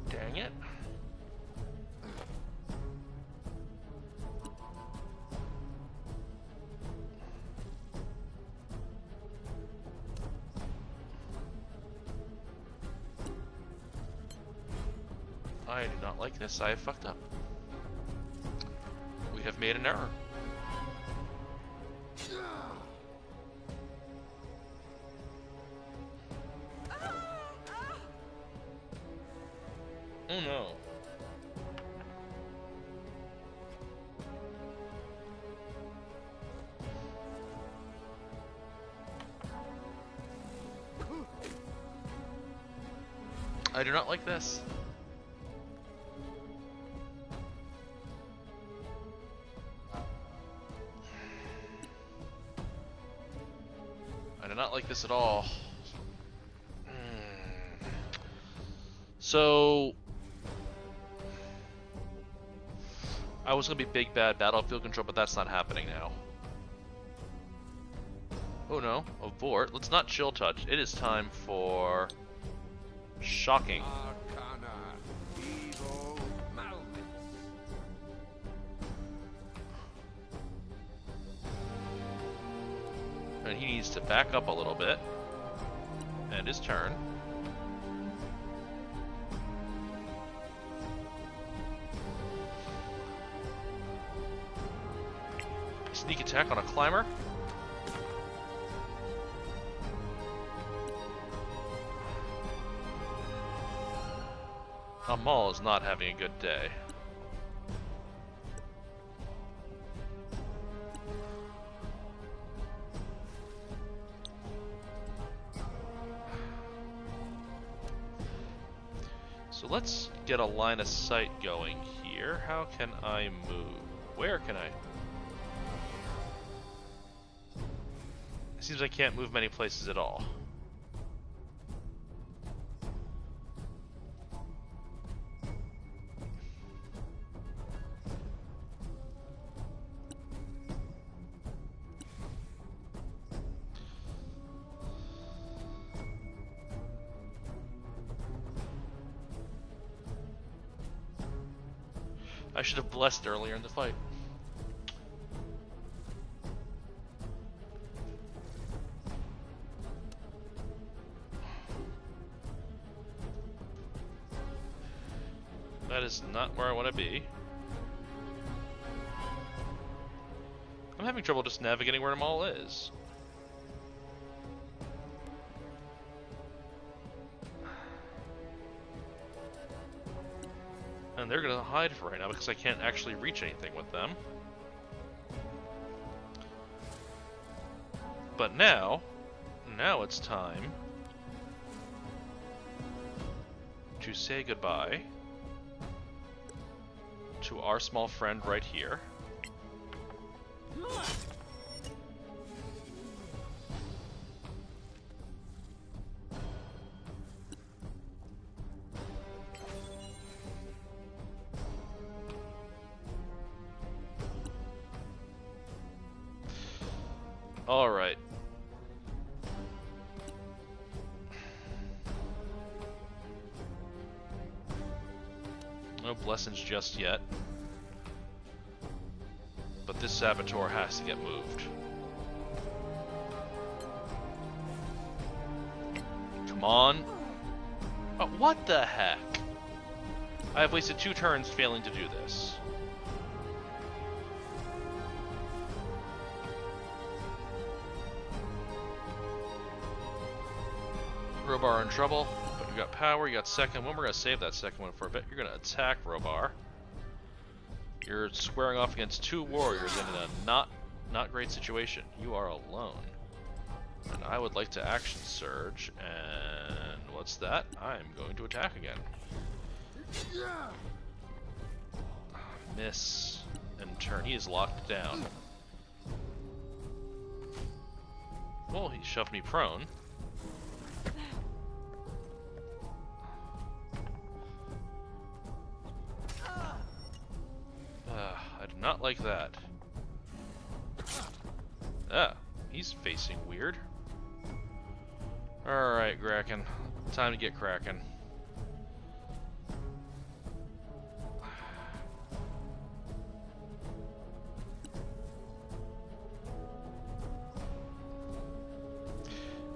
Dang it. I do not like this. I have fucked up. We have made an error. Oh no. I do not like this. I do not like this at all. So I was gonna be big bad battlefield control, but that's not happening now. Oh no, abort. Let's not chill touch. It is time for shocking. Arcana, Evil, Malmis. And he needs to back up a little bit. And his turn. Sneak attack on a climber. Amal is not having a good day. So let's get a line of sight going here. How can I move? Where can I? It seems I can't move many places at all. I should have blessed earlier in the fight. That is not where I want to be. I'm having trouble just navigating where the mall is. And they're gonna hide for right now because I can't actually reach anything with them. But now it's time to say goodbye to our small friend right here. All right. No blessings just yet. But this saboteur has to get moved. Come on. Oh, what the heck? I have wasted 2 turns failing to do this. Robar in trouble, but you got power, you got second one. We're going to save that second one for a bit. You're going to attack Robar. You're squaring off against 2 warriors in a not great situation. You are alone. And I would like to action surge, and what's that? I'm going to attack again. Miss and turn. He is locked down. Well, he shoved me prone. I do not like that. Ah, he's facing weird. Alright, Kraken. Time to get cracking.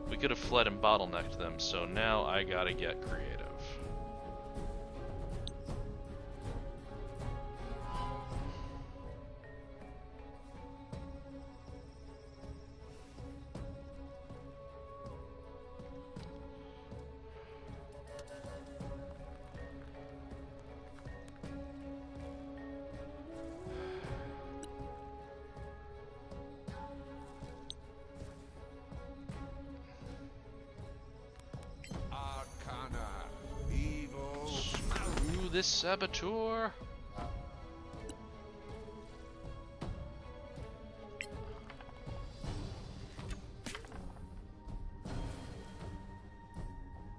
We could have fled and bottlenecked them, so now I gotta get creative. This saboteur.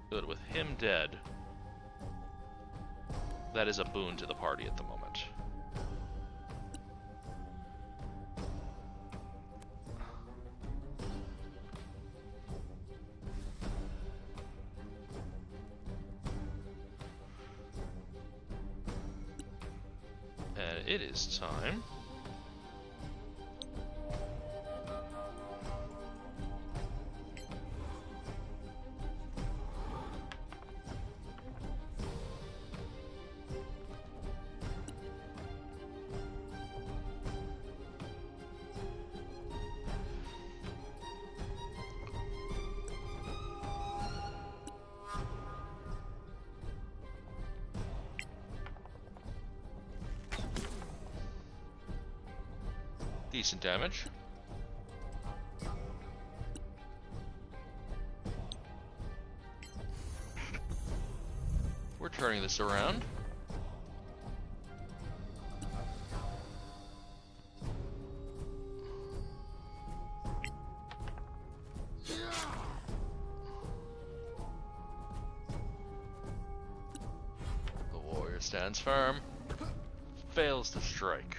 Good, with him dead, that is a boon to the party at the moment. It is time. Decent damage. We're turning this around. The warrior stands firm, fails to strike.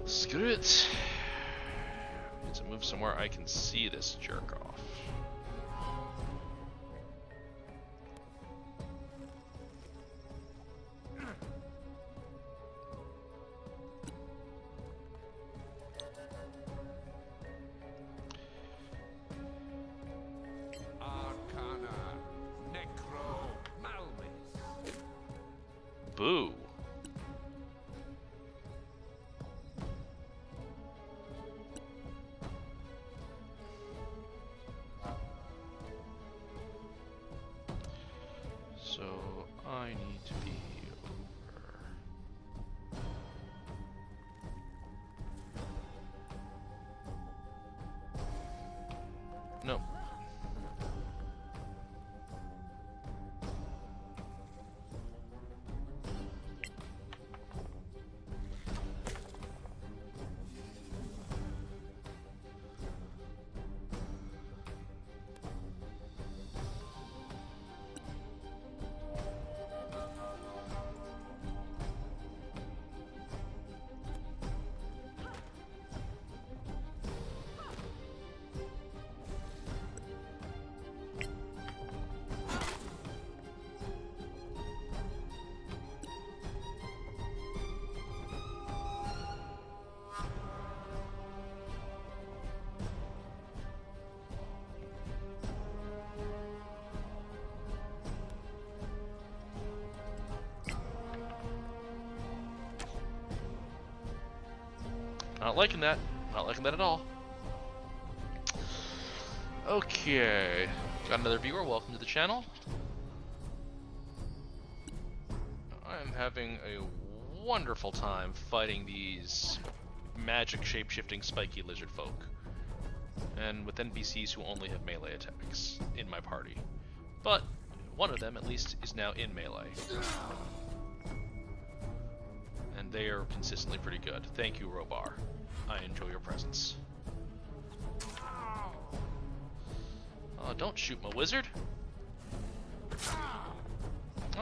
Screw it. Need to move somewhere I can see this jerk off. I need to be over? No. Not liking that. Not liking that at all. Okay. Got another viewer. Welcome to the channel. I'm having a wonderful time fighting these magic shape-shifting spiky lizard folk. And with NPCs who only have melee attacks in my party. But one of them, at least, is now in melee. And they are consistently pretty good. Thank you, Robar. I enjoy your presence. Don't shoot my wizard.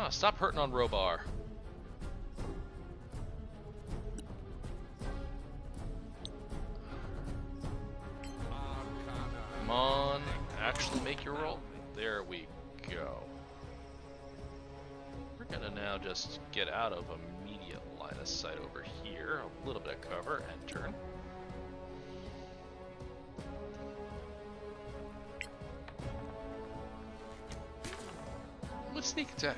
Stop hurting on Robar. Come on, actually make your roll. There we go. We're gonna now just get out of immediate line of sight over here. A little bit of cover and turn. Let's sneak attack.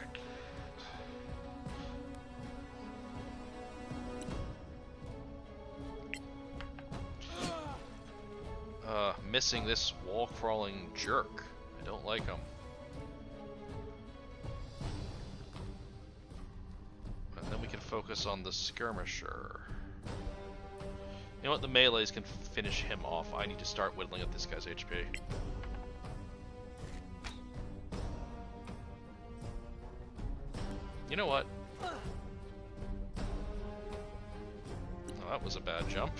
Missing this wall-crawling jerk. I don't like him. And then we can focus on the skirmisher. You know what? The melees can finish him off. I need to start whittling up this guy's HP. You know what? Oh, that was a bad jump.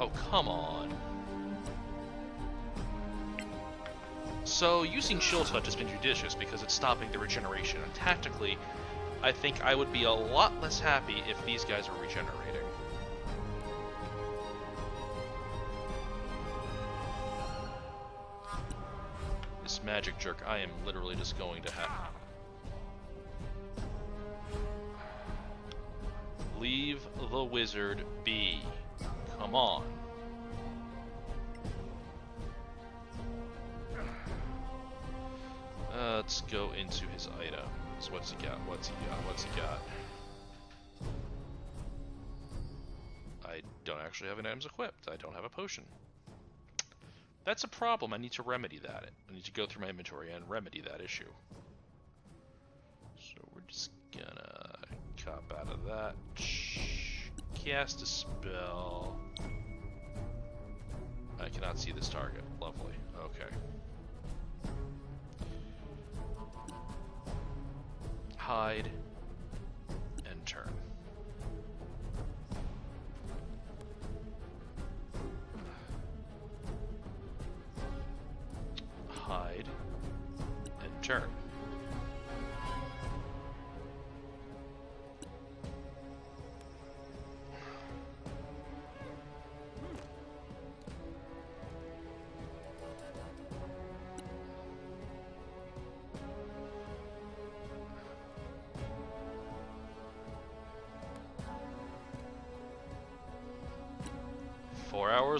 Oh, come on. So, using Shield Touch has been judicious because it's stopping the regeneration, and tactically, I think I would be a lot less happy if these guys were regenerating. This magic jerk, I am literally just going to have... Leave the wizard be. Come on. Let's go into his items. What's he got? What's he got? What's he got? I don't actually have any items equipped. I don't have a potion. That's a problem. I need to remedy that. I need to go through my inventory and remedy that issue. So we're just gonna cop out of that. Cast a spell. I cannot see this target. Lovely. Okay. Hide and turn. Hide and turn.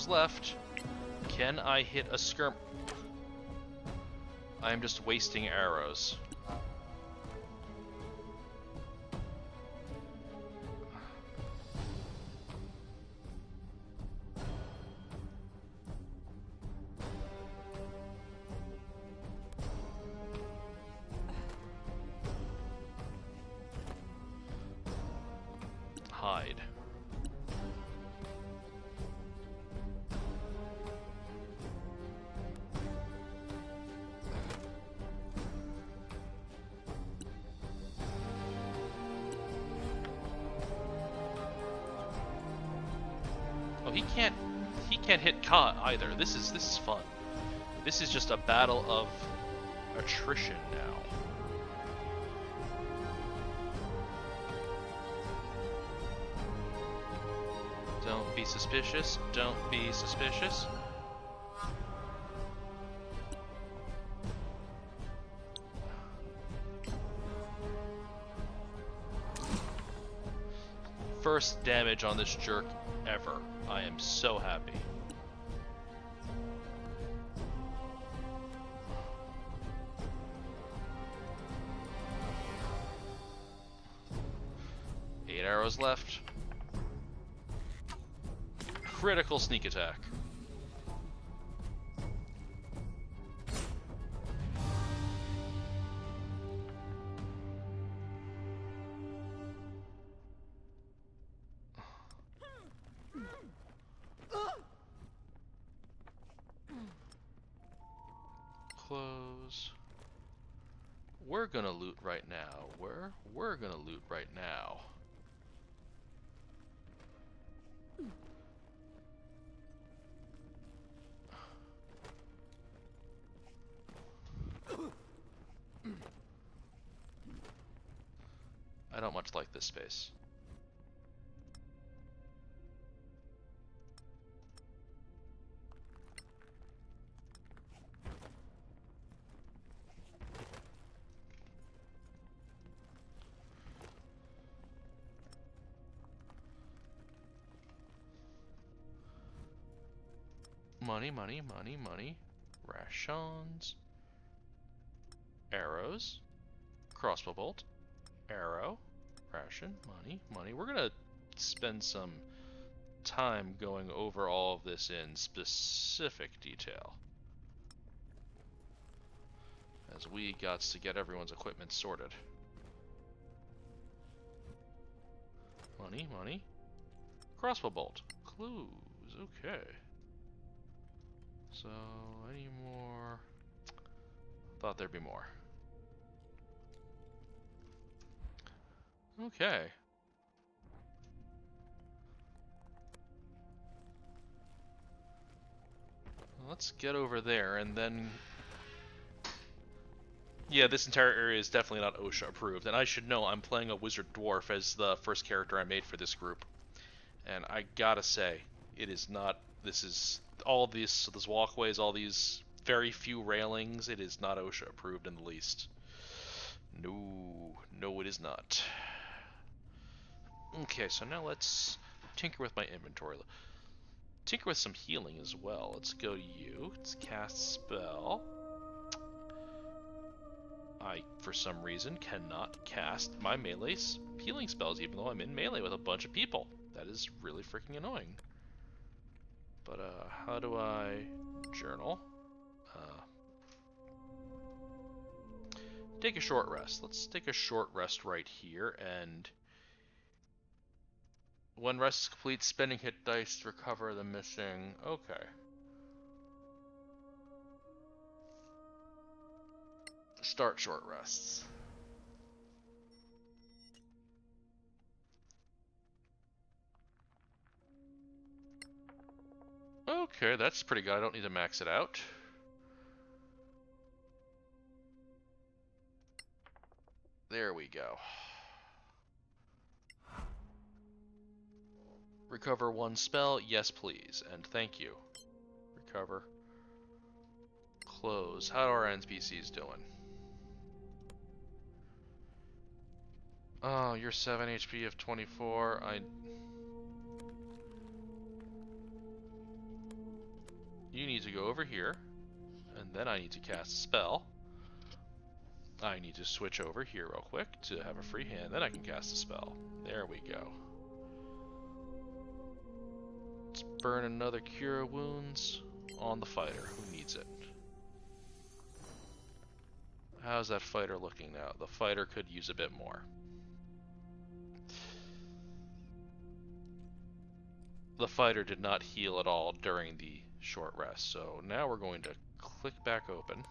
Left. Can I hit a skirm? I am just wasting arrows. hide. Oh, he can't hit Ka either. This is fun. This is just a battle of attrition now. Don't be suspicious. Don't be suspicious. First damage on this jerk ever. I am so happy. Eight arrows left. Critical sneak attack. Close. We're gonna loot right now. We're gonna loot right now. I don't much like this space. Money, money, money, money. Rations. Arrows. Crossbow bolt. Arrow. Ration. Money, money. We're gonna spend some time going over all of this in specific detail, as we got to get everyone's equipment sorted. Money, money. Crossbow bolt. Clues. Okay. So, any more? Thought there'd be more. Okay. Let's get over there, and then... Yeah, this entire area is definitely not OSHA approved, and I should know I'm playing a wizard dwarf as the first character I made for this group. And I gotta say, it is not... This is... All these walkways, all these very few railings, it is not OSHA approved in the least. No, it is not. Okay, so now let's tinker with my inventory. Tinker with some healing as well. Let's go to you. Let's cast spell. I, for some reason, cannot cast my melee healing spells, even though I'm in melee with a bunch of people. That is really freaking annoying. But, how do I journal? Take a short rest. Let's take a short rest right here, and when rest is complete, spending hit dice to recover the missing... Okay. Start short rests. Okay, that's pretty good. I don't need to max it out. There we go. Recover one spell, yes please, and thank you. Recover. Close. How are our NPCs doing? Oh, you're 7 HP of 24. You need to go over here, and then I need to cast a spell. I need to switch over here real quick to have a free hand, then I can cast a spell. There we go. Let's burn another Cure Wounds on the fighter. Who needs it? How's that fighter looking now? The fighter could use a bit more. the fighter did not heal at all during the short rest. So now we're going to click back open.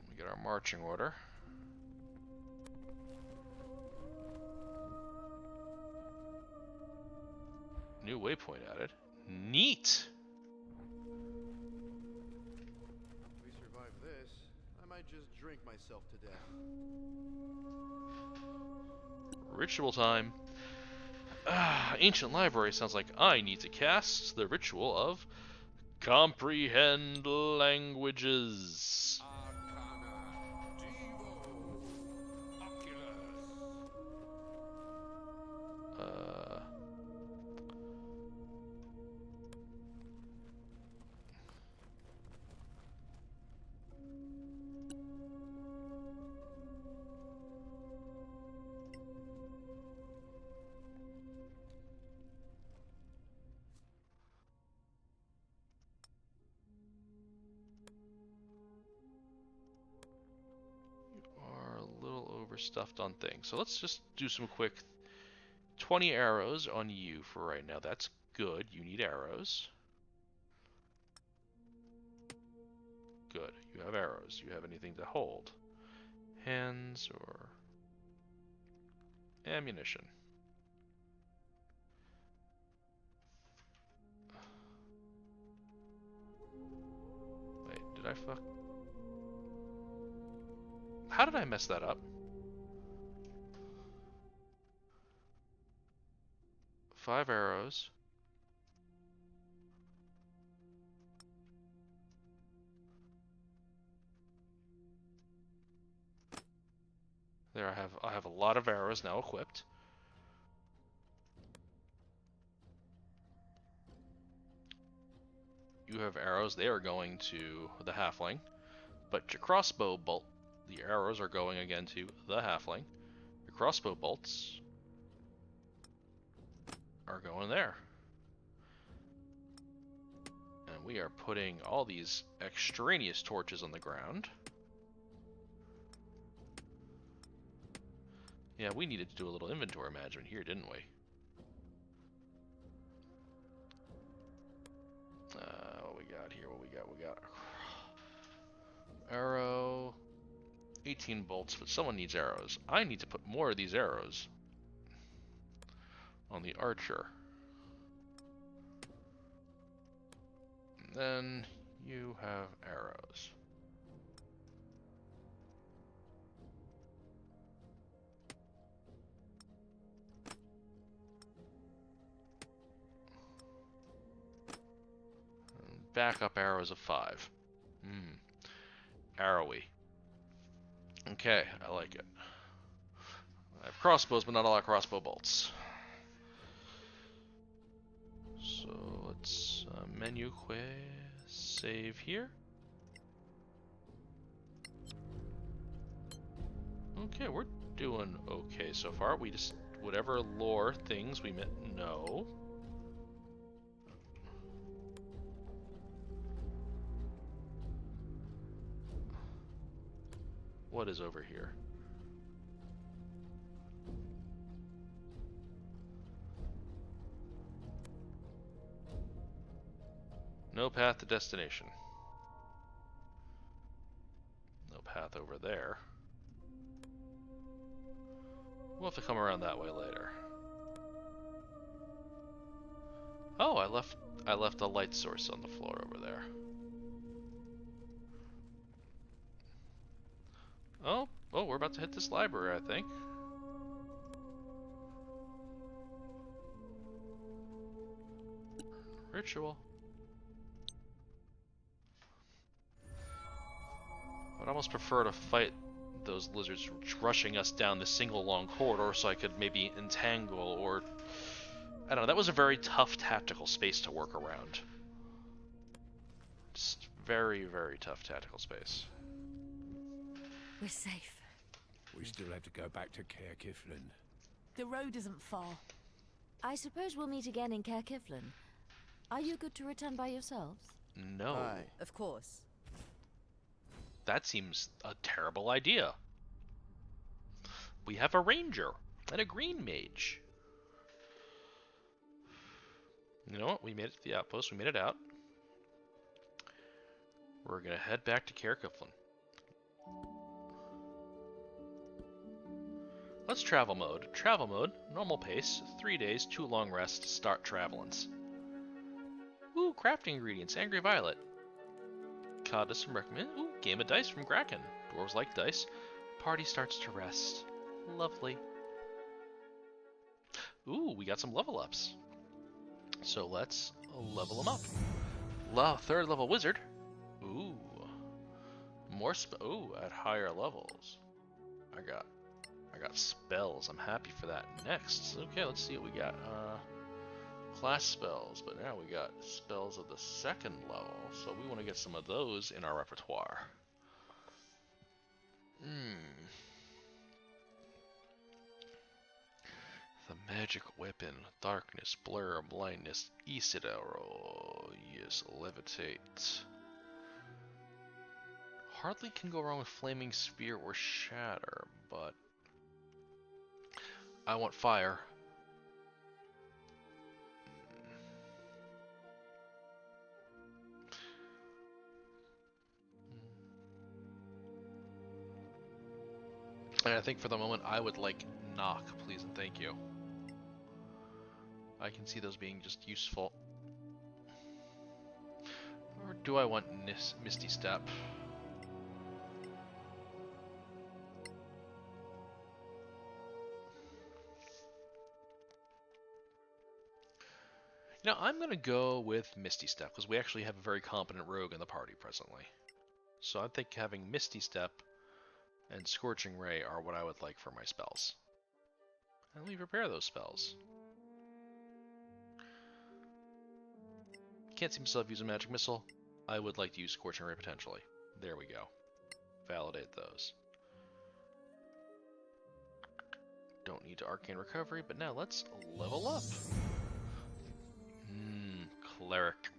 We get our marching order. New waypoint added. Neat! If we survive this, I might just drink myself to death. Ritual time. Ancient library sounds like I need to cast the ritual of comprehend languages. Arcana, Devo, Oculus. Stuffed on things. So let's just do some quick 20 arrows on you for right now. That's good. You need arrows. Good. You have arrows. You have anything to hold? Hands or ammunition? Wait, did I fuck? How did I mess that up? 5 arrows. There I have a lot of arrows now equipped. You have arrows, they are going to the halfling. But your crossbow bolt, the arrows are going again to the halfling. Your crossbow bolts are going there. And we are putting all these extraneous torches on the ground. Yeah, we needed to do a little inventory management here, didn't we? What we got here? We got arrow, 18 bolts, but someone needs arrows. I need to put more of these arrows on the archer. And then you have arrows. Backup arrows of 5. Arrowy. Okay, I like it. I have crossbows, but not a lot of crossbow bolts. So let's menu save here. Okay, we're doing okay so far. We just, whatever lore things we met, no. What is over here? No path to destination. No path over there. We'll have to come around that way later. Oh, I left a light source on the floor over there. Oh, we're about to hit this library, I think. Ritual. I'd almost prefer to fight those lizards rushing us down this single long corridor so I could maybe entangle or... I don't know, that was a very tough tactical space to work around. Just very, very tough tactical space. We're safe. We still have to go back to Caer Kiflin. The road isn't far. I suppose we'll meet again in Caer Kiflin. Are you good to return by yourselves? No. Aye. Of course. That seems a terrible idea. We have a ranger and a green mage. You know what? We made it to the outpost. We made it out. We're gonna head back to Cairclifflin. Let's travel mode. Travel mode, normal pace, 3 days, 2 long rests, start travelance. Ooh, crafting ingredients, Angry Violet. Codis from recommend. Ooh, game of dice from Kraken. Dwarves like dice. Party starts to rest. Lovely. Ooh, we got some level ups. So let's level them up. Third level wizard. Ooh. Ooh, at higher levels. I got spells. I'm happy for that. Next. Okay, let's see what we got. Class spells, but now we got spells of the 2nd level, so we want to get some of those in our repertoire. The magic weapon, darkness, blur, blindness, Isidoro, yes, levitate. Hardly can go wrong with flaming spear or shatter, but I want fire. And I think for the moment I would like knock, please and thank you. I can see those being just useful. Or do I want Misty Step? You know, I'm going to go with Misty Step, because we actually have a very competent rogue in the party presently. So I think having Misty Step and Scorching Ray are what I would like for my spells. And let me prepare those spells. Can't see myself using Magic Missile. I would like to use Scorching Ray potentially. There we go. Validate those. Don't need to Arcane Recovery, but now let's level up. Cleric.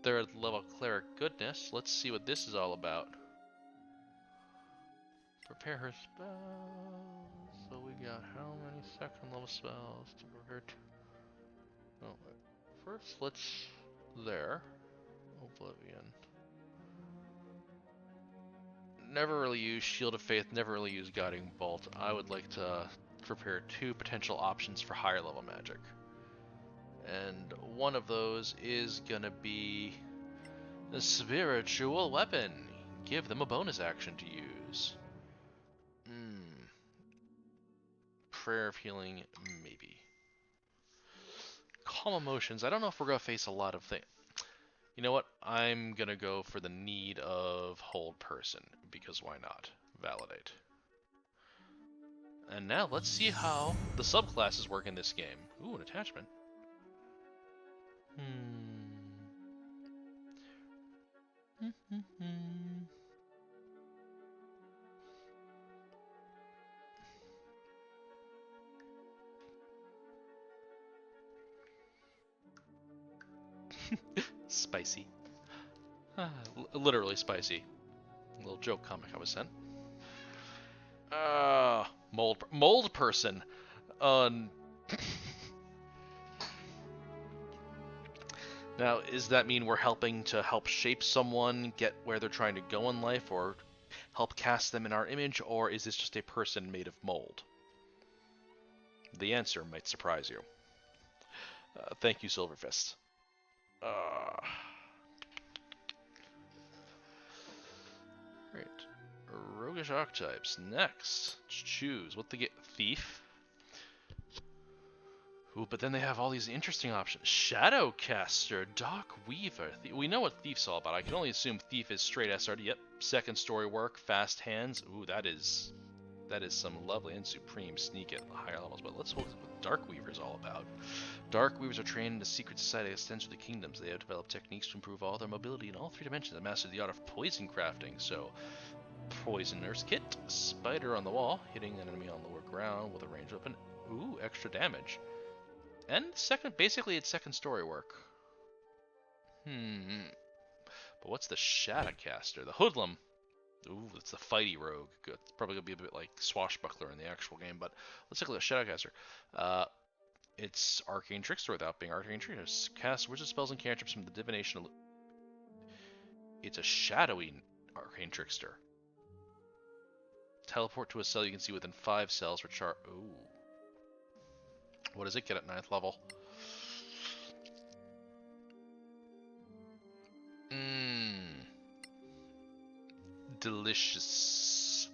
3rd level Cleric goodness. Let's see what this is all about. Prepare her spells. So we got how many 2nd level spells to prepare? Oh, first let's there. Oblivion. Never really use Shield of Faith, never really use Guiding Bolt. I would like to prepare 2 potential options for higher level magic. And one of those is gonna be a spiritual weapon. Give them a bonus action to use. Prayer of Healing, maybe. Calm Emotions. I don't know if we're gonna face a lot of things. You know what? I'm gonna go for the need of Hold Person, because why not? Validate. And now let's see how the subclasses work in this game. Ooh, an attachment. Spicy. Literally spicy. A little joke comic I was sent. Mold person. Now, does that mean we're helping to help shape someone get where they're trying to go in life, or help cast them in our image, or is this just a person made of mold? The answer might surprise you. Thank you, Silverfist. Right. Roguish archetypes. Next. Let's choose. What they get? Thief. Ooh, but then they have all these interesting options. Shadowcaster, Dark Weaver. We know what Thief's all about. I can only assume Thief is straight SRD. Yep. 2nd story work, fast hands. Ooh, that is some lovely and supreme sneak at higher levels. But let's look at what Dark Weaver is all about. Dark Weavers are trained in a secret society that extends through the kingdoms. They have developed techniques to improve all their mobility in all 3 dimensions and mastered the art of poison crafting. So, Poisoner's Kit, Spider on the wall, hitting an enemy on lower ground with a ranged weapon. Ooh, extra damage. And basically it's 2nd story work. But what's the Shadowcaster? The Hoodlum. Ooh, it's the fighty rogue. Good. It's probably gonna be a bit like Swashbuckler in the actual game, but let's take a look at Shadowcaster. It's Arcane Trickster without being Arcane Trickster. Cast wizard spells and cantrips from the divination. It's a shadowy Arcane Trickster. Teleport to a cell you can see within 5 cells, which are... Ooh. What does it get at 9th level? Delicious.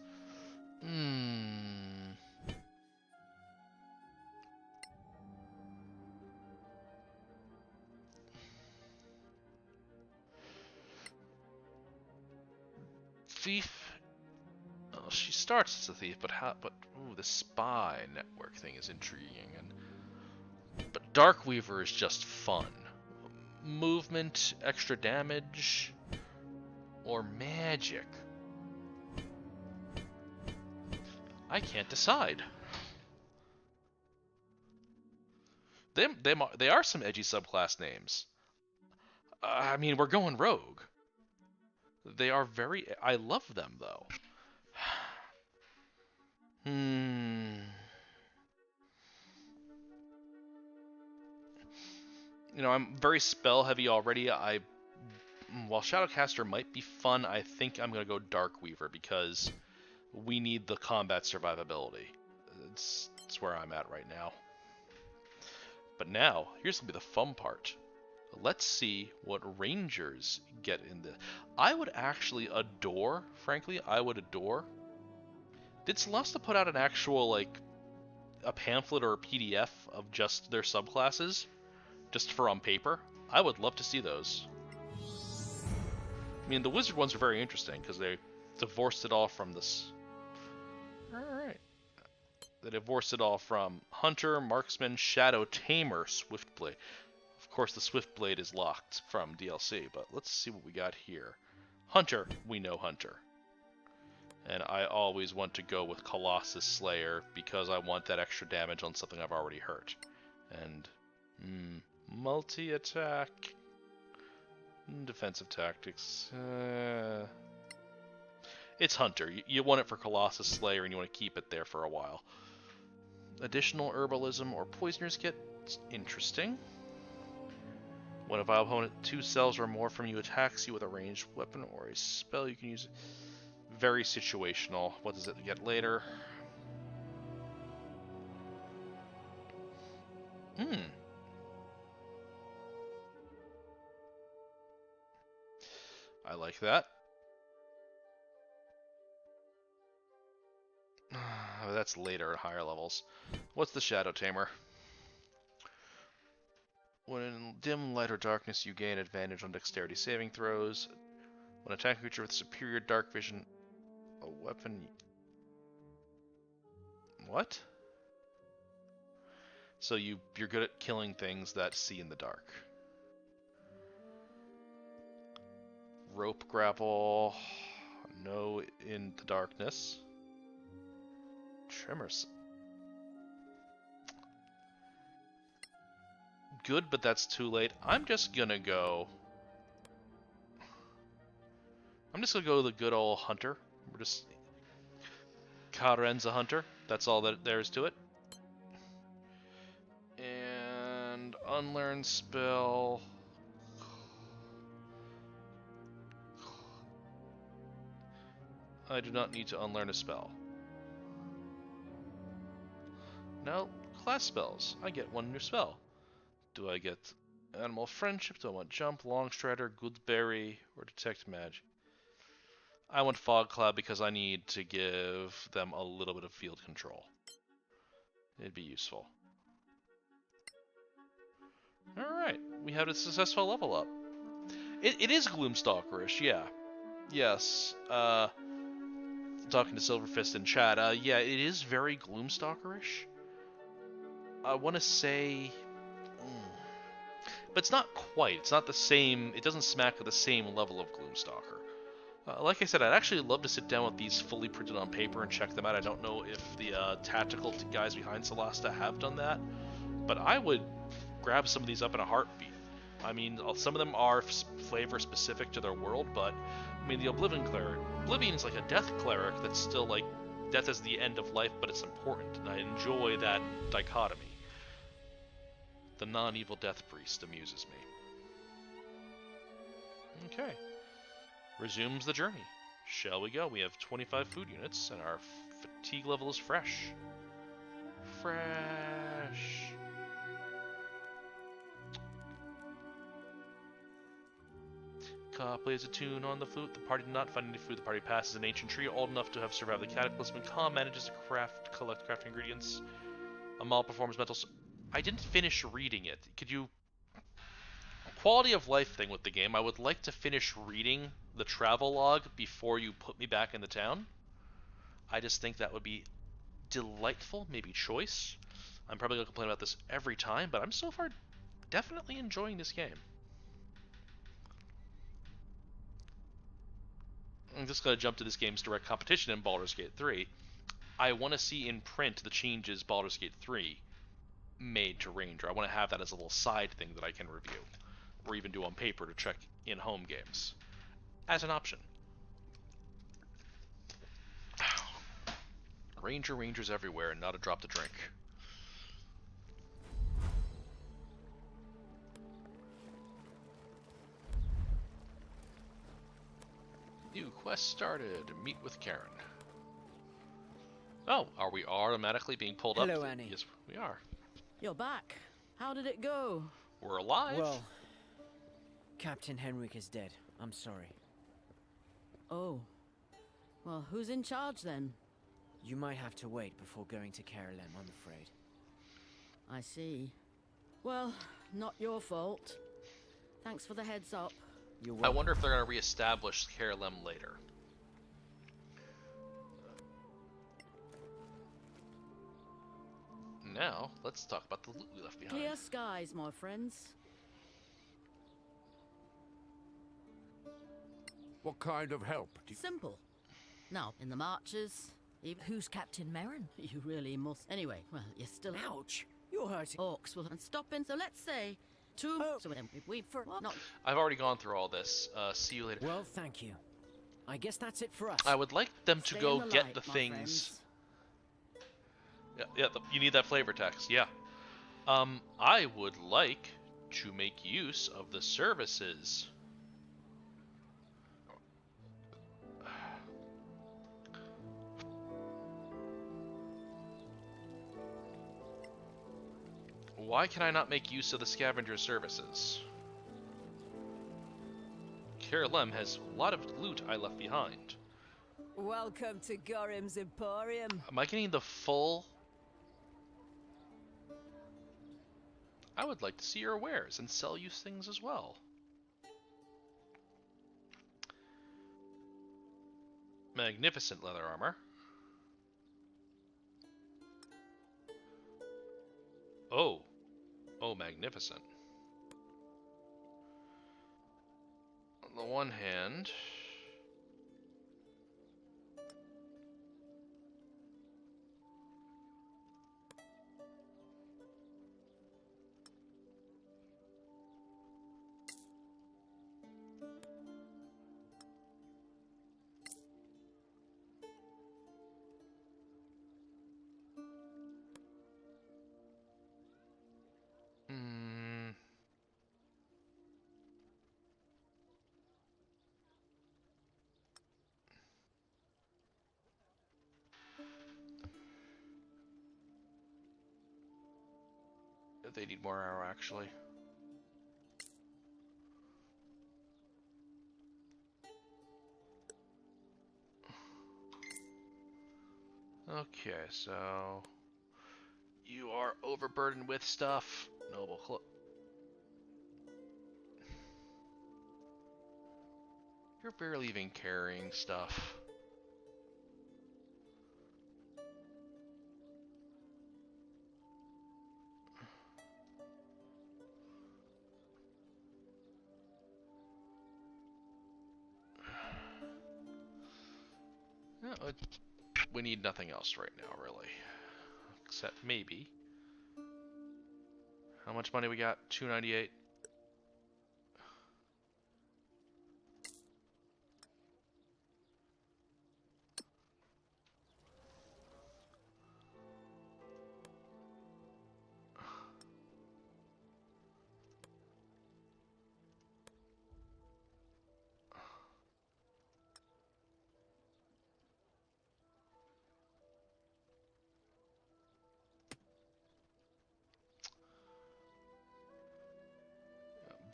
Thief. Oh, she starts as a thief, but ooh, the spy network thing is intriguing. But Darkweaver is just fun. Movement, extra damage, or magic. I can't decide. They are some edgy subclass names. I mean, we're going rogue. They are very... I love them, though. You know, I'm very spell heavy already. While Shadowcaster might be fun, I think I'm going to go Darkweaver because we need the combat survivability. It's where I'm at right now. But now, here's going to be the fun part. Let's see what Rangers get in the... I would actually adore, frankly, Did Solasta put out an actual, like, a pamphlet or a PDF of just their subclasses? Just for on paper? I would love to see those. I mean, the wizard ones are very interesting because they divorced it all from this. Alright. They divorced it all from Hunter, Marksman, Shadow, Tamer, Swiftblade. Of course, the Swiftblade is locked from DLC, but let's see what we got here. Hunter, we know Hunter. And I always want to go with Colossus Slayer because I want that extra damage on something I've already hurt. And, multi-attack. Defensive tactics. It's Hunter. You want it for Colossus Slayer and you want to keep it there for a while. Additional herbalism or poisoners get interesting. When a vile opponent 2 cells or more from you attacks you with a ranged weapon or a spell, you can use it. Very situational. What does it get later? I like that. That's later at higher levels. What's the Shadow Tamer? When in dim light or darkness, you gain advantage on dexterity saving throws. When attacking a creature with superior dark vision, a weapon... What? So you're good at killing things that see in the dark. Rope grapple, no in the darkness. Tremors. Good, but that's too late. I'm just gonna go the good old Hunter. We're just Karen's a Hunter. That's all that there is to it. And unlearn spell. I do not need to unlearn a spell. Now, class spells. I get 1 new spell. Do I get Animal Friendship? Do I want Jump, Longstrider, Goodberry, or Detect Magic? I want Fog Cloud because I need to give them a little bit of field control. It'd be useful. Alright, we had a successful level up. It is Gloomstalkerish, yeah. Yes, talking to Silverfist in chat, yeah, it is very Gloomstalkerish. I want to say... But it's not quite. It's not the same... It doesn't smack of the same level of Gloomstalker. Like I said, I'd actually love to sit down with these fully printed on paper and check them out. I don't know if the tactical guys behind Solasta have done that, but I would grab some of these up in a heartbeat. I mean, some of them are flavor specific to their world, but I mean, the Oblivion Cleric. Oblivion is like a death cleric that's still like death is the end of life, but it's important, and I enjoy that dichotomy. The non-evil death priest amuses me. Okay. Resumes the journey. Shall we go? We have 25 food units, and our fatigue level is fresh. Fresh. Ka plays a tune on the flute. The party did not find any food. The party passes an ancient tree old enough to have survived the cataclysm, and Ka manages to collect crafting ingredients. Amal performs mental... I didn't finish reading it. Could you... Quality of life thing with the game. I would like to finish reading the travel log before you put me back in the town. I just think that would be delightful, maybe choice. I'm probably going to complain about this every time, but I'm so far definitely enjoying this game. I'm just going to jump to this game's direct competition in Baldur's Gate 3. I want to see in print the changes Baldur's Gate 3 made to Ranger. I want to have that as a little side thing that I can review, or even do on paper to check in home games, as an option. Rangers everywhere, and not a drop to drink. New quest started. Meet with Karen. Oh, are we automatically being pulled up? Hello, Annie. Yes, we are. You're back. How did it go? We're alive. Well, Captain Henrik is dead. I'm sorry. Oh. Well, who's in charge then? You might have to wait before going to Carolem, I'm afraid. I see. Well, not your fault. Thanks for the heads up. You're I welcome. wonder if they're going to reestablish Carolem later. Now, let's talk about the loot we left behind. Clear skies, my friends. What kind of help do you... Simple. Now, in the marches, even... Who's Captain Merrin? You really must... Anyway, well, you're still... Ouch! You're hurting. Orcs will... And stopping, so let's say... Two... Oh. So then we... For... Not... I've already gone through all this. See you later. Well, thank you. I guess that's it for us. I would like them to Stay go in the get light, the my things... friends. Yeah, you need that flavor text, yeah. I would like to make use of the services. Why can I not make use of the scavenger services? Carolem has a lot of loot I left behind. Welcome to Gorim's Emporium. Am I getting the full... I would like to see your wares and sell you things as well. Magnificent leather armor. Oh. Oh, magnificent. On the one hand... They need more arrow, actually. Okay, so... You are overburdened with stuff. Noble You're barely even carrying stuff. No, we need nothing else right now, really. Except maybe. How much money we got? 298.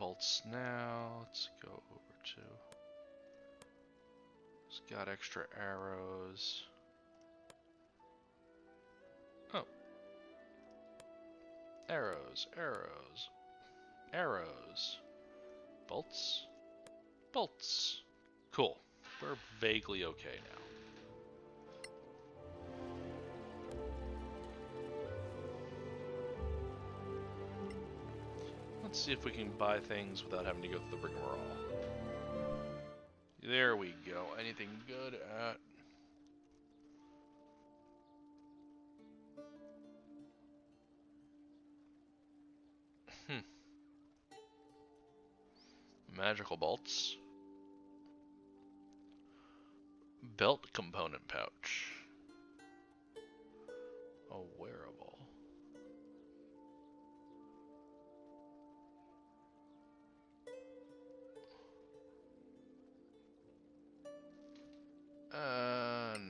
bolts now. Let's go over to... It's got extra arrows. Oh. Arrows, arrows, arrows. Bolts? Bolts. Cool. We're vaguely okay now. Let's see if we can buy things without having to go through the rigmarole. There we go. Anything good at... Magical bolts. Belt component pouch. A wearable.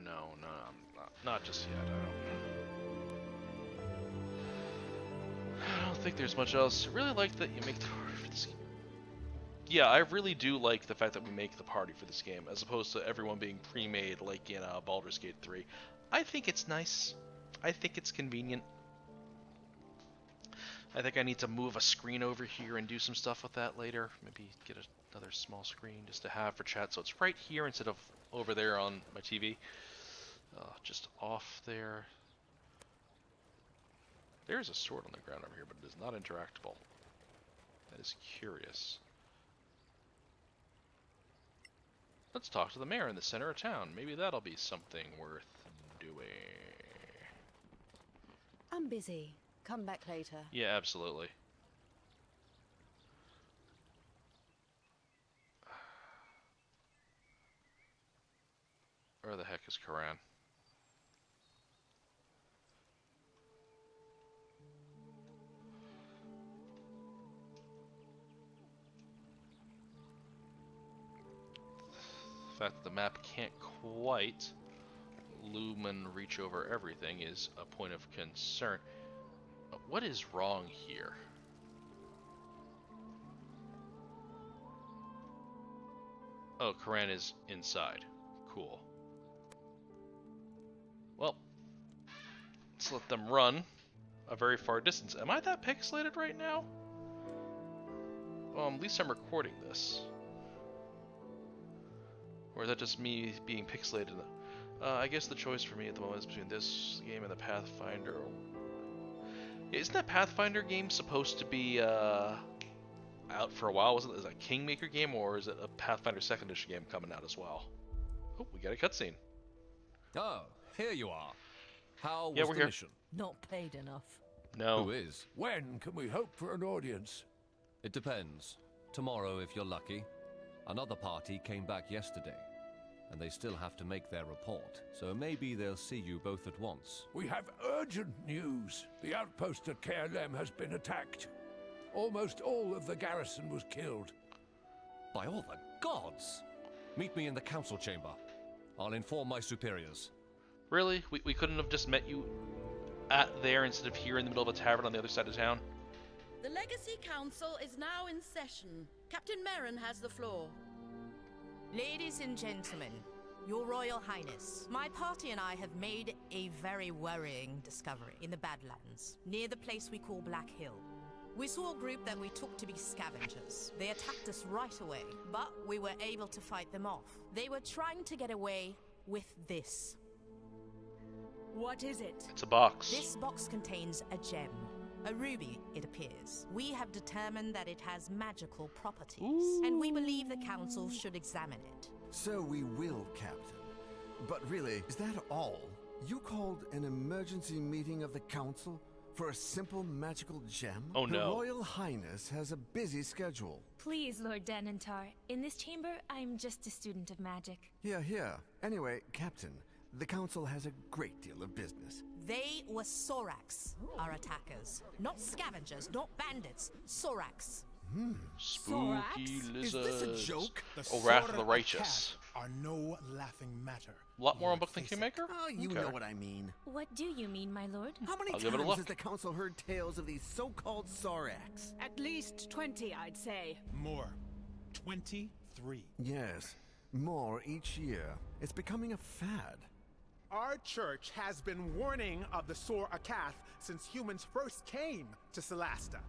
No, not just yet. I don't think there's much else. I really like that you make the party for this game. Yeah, I really do like the fact that we make the party for this game, as opposed to everyone being pre-made like in Baldur's Gate 3. I think it's nice. I think it's convenient. I think I need to move a screen over here and do some stuff with that later. Maybe get another small screen just to have for chat, so it's right here instead of over there on my TV. Just off there. There's a sword on the ground over here, but it is not interactable. That is curious. Let's talk to the mayor in the center of town. Maybe that'll be something worth doing. I'm busy. Come back later. Yeah, absolutely. Where the heck is Karan? The fact that the map can't quite loom and reach over everything is a point of concern. What is wrong here? Oh, Karan is inside. Cool. Well, let's let them run a very far distance. Am I that pixelated right now? Well, at least I'm recording this. Or is that just me being pixelated? I guess the choice for me at the moment is between this game and the Pathfinder. Isn't that Pathfinder game supposed to be out for a while? Is it a Kingmaker game, or is it a Pathfinder 2nd edition game coming out as well? Oh, we got a cutscene. Oh, here you are. How Yeah, was we're the here. mission? Not paid enough. No. Who is? When can we hope for an audience? It depends. Tomorrow, if you're lucky. Another party came back yesterday, and they still have to make their report, so maybe they'll see you both at once. We have urgent news. The outpost at KLM has been attacked. Almost all of the garrison was killed. By all the gods! Meet me in the council chamber. I'll inform my superiors. Really? We couldn't have just met you at there instead of here in the middle of a tavern on the other side of town? The Legacy Council is now in session. Captain Merrin has the floor. Ladies and gentlemen, Your Royal Highness, my party and I have made a very worrying discovery in the Badlands, near the place we call Black Hill. We saw a group that we took to be scavengers. They attacked us right away, but we were able to fight them off. They were trying to get away with this. What is it? It's a box. This box contains a gem. A ruby, it appears. We have determined that it has magical properties, and we believe the council should examine it. So we will, Captain. But really, is that all? You called an emergency meeting of the council for a simple magical gem? Oh no. Her Royal Highness has a busy schedule. Please, Lord Denantar. In this chamber, I'm just a student of magic. Here. Anyway, Captain, the council has a great deal of business. They were Sorax, our attackers. Not scavengers, not bandits. Sorax. Spooky lizards. Is this a joke? Oh, Wrath of the Righteous. are no laughing matter. A lot more on Lord book than Facek. Kingmaker? Oh, you Okay. know what I mean. What do you mean, my lord? How many I'll give it a times look. has the council heard tales of these so-called Sorax? At least 20, I'd say. More. 23. Yes, more each year. It's becoming a fad. Our church has been warning of the Sor Akath since humans first came to Solasta,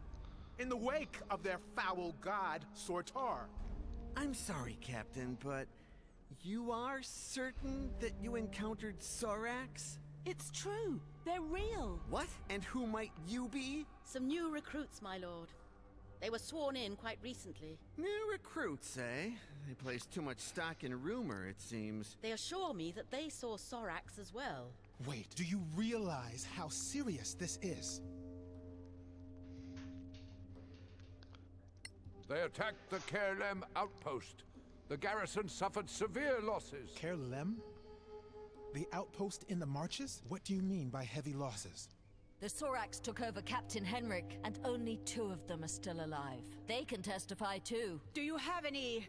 in the wake of their foul god, Sortar. I'm sorry, Captain, but you are certain that you encountered Sorax? It's true. They're real. What? And who might you be? Some new recruits, my lord. They were sworn in quite recently. New recruits, eh? They place too much stock in rumor, it seems. They assure me that they saw Sorax as well. Wait, do you realize how serious this is? They attacked the Kerlem outpost. The garrison suffered severe losses. Kerlem? The outpost in the marches? What do you mean by heavy losses? The Sorax took over Captain Henrik, and only 2 of them are still alive. They can testify too. Do you have any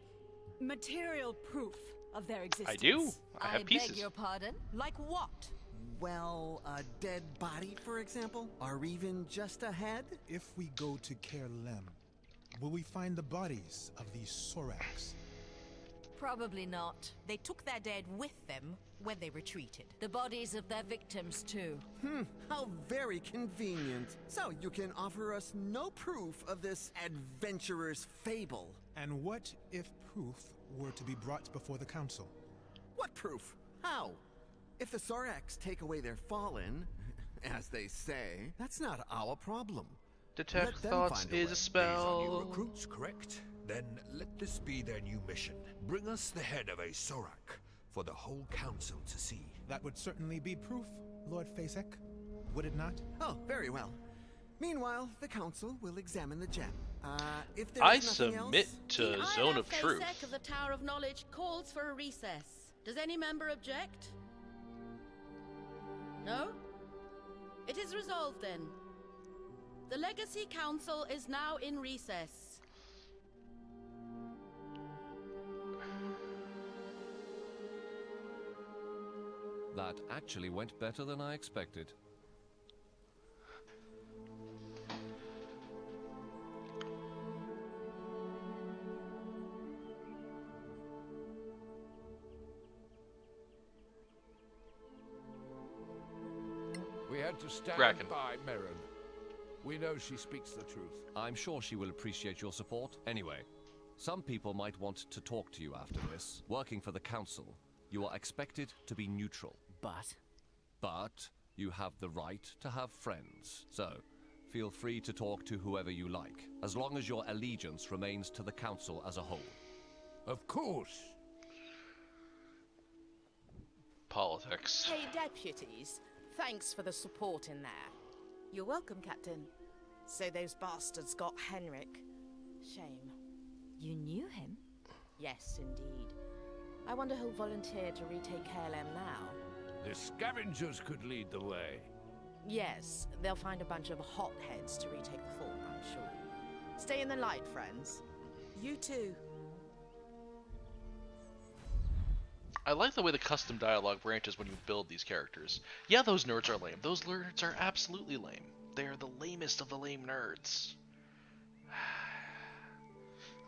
material proof of their existence? I do. I have pieces. beg your pardon? Like what? Well, a dead body, for example? Or even just a head? If we go to Kerlem, will we find the bodies of these Sorax? Probably not. They took their dead with them when they retreated. The bodies of their victims too. How very convenient. So you can offer us no proof of this adventurer's fable. And what if proof were to be brought before the council? What proof? How? If the Sorax take away their fallen, as they say, that's not our problem. Detect Let them thoughts find a is way. a These spell. are new recruits, correct? Then let this be their new mission. Bring us the head of a Sorak for the whole council to see. That would certainly be proof, Lord Facek. Would it not? Oh, very well. Meanwhile, the council will examine the gem. If there I is nothing submit else, to The Zone Isla of Truth. Facek of the Tower of Knowledge calls for a recess. Does any member object? No? It is resolved then. The Legacy Council is now in recess. That actually went better than I expected. We had to stand Kraken. by Merrin. We know she speaks the truth. I'm sure she will appreciate your support. Anyway, some people might want to talk to you after this. Working for the council, you are expected to be neutral. But you have the right to have friends. So, feel free to talk to whoever you like, as long as your allegiance remains to the council as a whole. Of course. Politics. Hey, deputies. Thanks for the support in there. You're welcome, Captain. So those bastards got Henrik. Shame. You knew him? Yes, indeed. I wonder who'll volunteer to retake KLM now. The scavengers could lead the way. Yes, they'll find a bunch of hotheads to retake the fort, I'm sure. Stay in the light, friends. You too. I like the way the custom dialogue branches when you build these characters. Yeah, those nerds are lame. Those nerds are absolutely lame. They are the lamest of the lame nerds.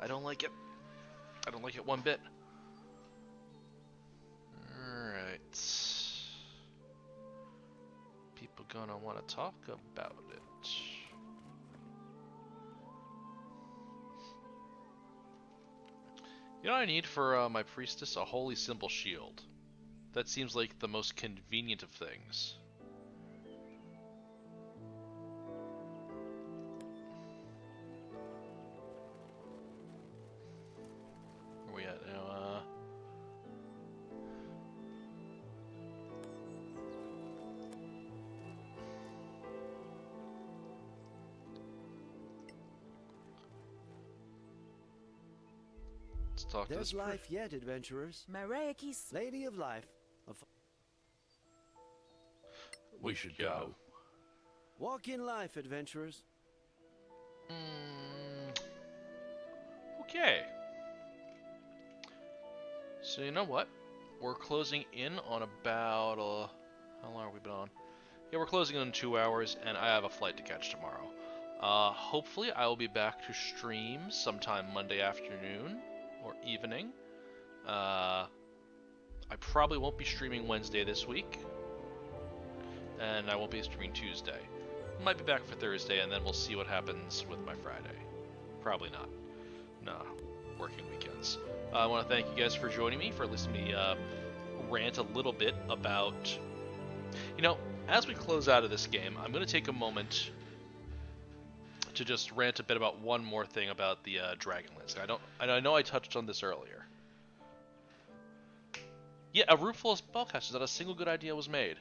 I don't like it. I don't like it one bit. Alright. People gonna want to talk about it. You know what I need for my priestess? A holy symbol shield. That seems like the most convenient of things. Where we at now? Let's talk to There's this life yet, adventurers. Maraeakis. Lady of Life. We should go. Walk in life, adventurers. Okay. So you know what? We're closing in on about, how long have we been on? Yeah, we're closing in 2 hours, and I have a flight to catch tomorrow. Hopefully I will be back to stream sometime Monday afternoon or evening. I probably won't be streaming Wednesday this week, and I won't be streaming Tuesday. Might be back for Thursday, and then we'll see what happens with my Friday. Probably not. No, working weekends. I want to thank you guys for joining me, for listening to me rant a little bit about... You know, as we close out of this game, I'm going to take a moment to just rant a bit about one more thing about the Dragonlance. I know I touched on this earlier. Yeah, a room full of spellcasters, not a single good idea was made.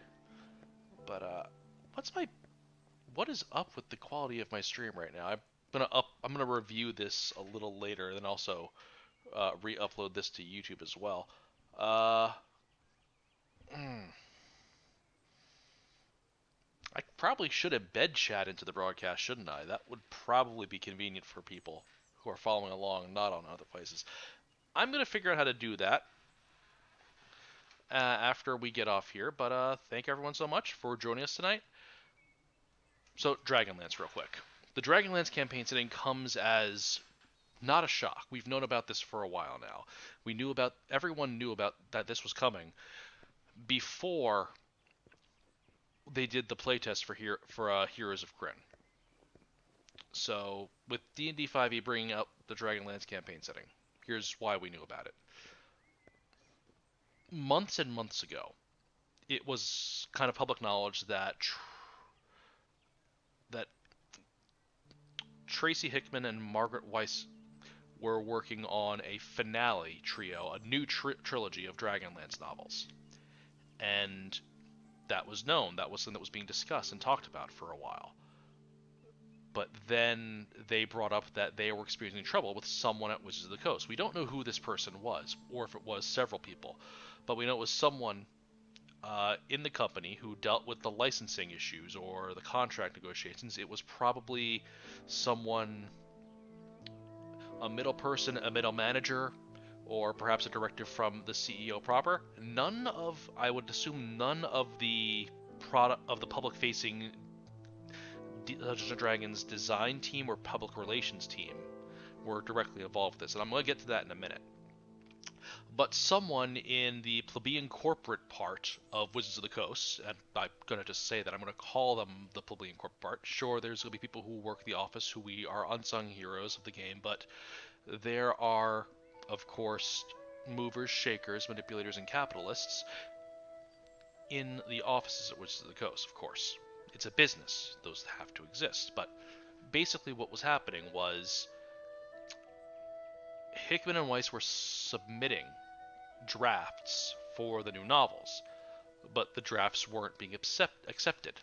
But what is up with the quality of my stream right now? I'm gonna review this a little later, and then also re-upload this to YouTube as well. I probably should embed chat into the broadcast, shouldn't I? That would probably be convenient for people who are following along, not on other places. I'm gonna figure out how to do that after we get off here. But thank everyone so much for joining us tonight. So Dragonlance, real quick. The Dragonlance campaign setting comes as not a shock. We've known about this for a while now. Everyone knew about that this was coming before they did the playtest for Heroes of Krynn. So with D&D 5e bringing out the Dragonlance campaign setting, here's why we knew about it. Months and months ago, it was kind of public knowledge that Tracy Hickman and Margaret Weiss were working on a finale trio, a new trilogy of Dragonlance novels. And that was known. That was something that was being discussed and talked about for a while. But then they brought up that they were experiencing trouble with someone at Wizards of the Coast. We don't know who this person was, or if it was several people, but we know it was someone in the company who dealt with the licensing issues or the contract negotiations. It was probably someone, a middle person, a middle manager, or perhaps a directive from the CEO proper. I would assume none of the public-facing Dungeons & Dragons design team or public relations team were directly involved with this, and I'm going to get to that in a minute. But someone in the plebeian corporate part of Wizards of the Coast, and I'm going to just say that I'm going to call them the plebeian corporate part. Sure, there's going to be people who work the office who we are unsung heroes of the game, but there are, of course, movers, shakers, manipulators, and capitalists in the offices at Wizards of the Coast, of course. It's a business. Those have to exist. But basically what was happening was Hickman and Weiss were submitting drafts for the new novels, but the drafts weren't being accepted.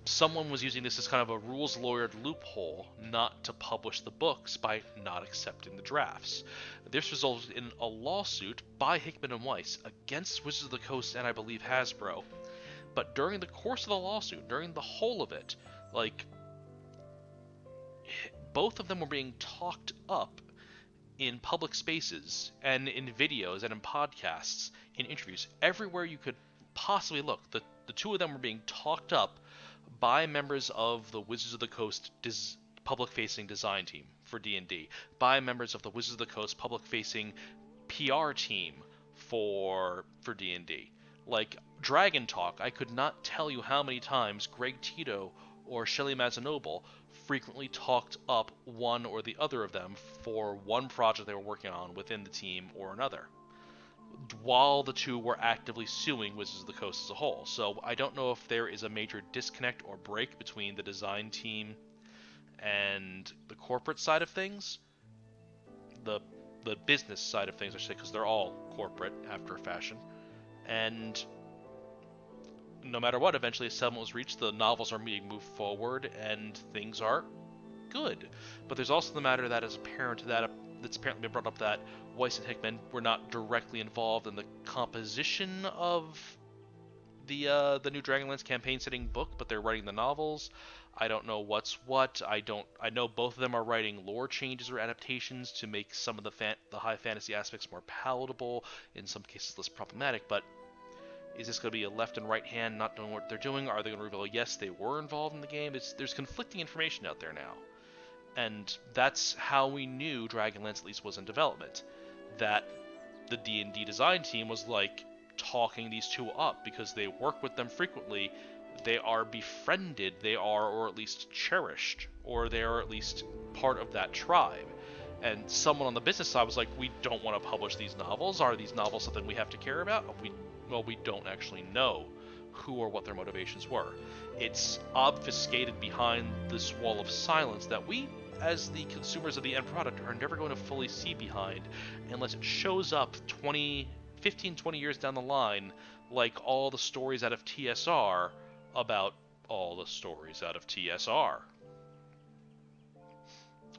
Someone was using this as kind of a rules-lawyered loophole not to publish the books by not accepting the drafts. This resulted in a lawsuit by Hickman and Weiss against Wizards of the Coast and I believe Hasbro. But during the course of the lawsuit, during the whole of it, both of them were being talked up in public spaces and in videos and in podcasts, in interviews, everywhere you could possibly look. The two of them were being talked up by members of the Wizards of the Coast public-facing design team for D&D, by members of the Wizards of the Coast public-facing PR team for D&D. Like Dragon Talk, I could not tell you how many times Greg Tito or Shelley Mazzanoble frequently talked up one or the other of them for one project they were working on within the team or another, while the two were actively suing Wizards of the Coast as a whole. So I don't know if there is a major disconnect or break between the design team and the corporate side of things, the business side of things, I should say, because they're all corporate after a fashion. And no matter what, eventually a settlement was reached, the novels are being moved forward, and things are good. But there's also the matter that is apparent that's apparently been brought up that Weiss and Hickman were not directly involved in the composition of the new Dragonlance campaign setting book, but they're writing the novels. I don't know what's what. I know both of them are writing lore changes or adaptations to make some of the high fantasy aspects more palatable, in some cases less problematic, but is this going to be a left and right hand not knowing what they're doing? Are they going to reveal, yes, they were involved in the game? There's conflicting information out there now. And that's how we knew Dragonlance at least was in development. That the D&D design team was like talking these two up because they work with them frequently. They are befriended, they are, or at least cherished, or they are at least part of that tribe. And someone on the business side was like, we don't want to publish these novels. Are these novels something we have to care about? We don't actually know who or what their motivations were. It's obfuscated behind this wall of silence that we, as the consumers of the end product, are never going to fully see behind unless it shows up 15, 20 years down the line, like all the stories out of TSR about all the stories out of TSR.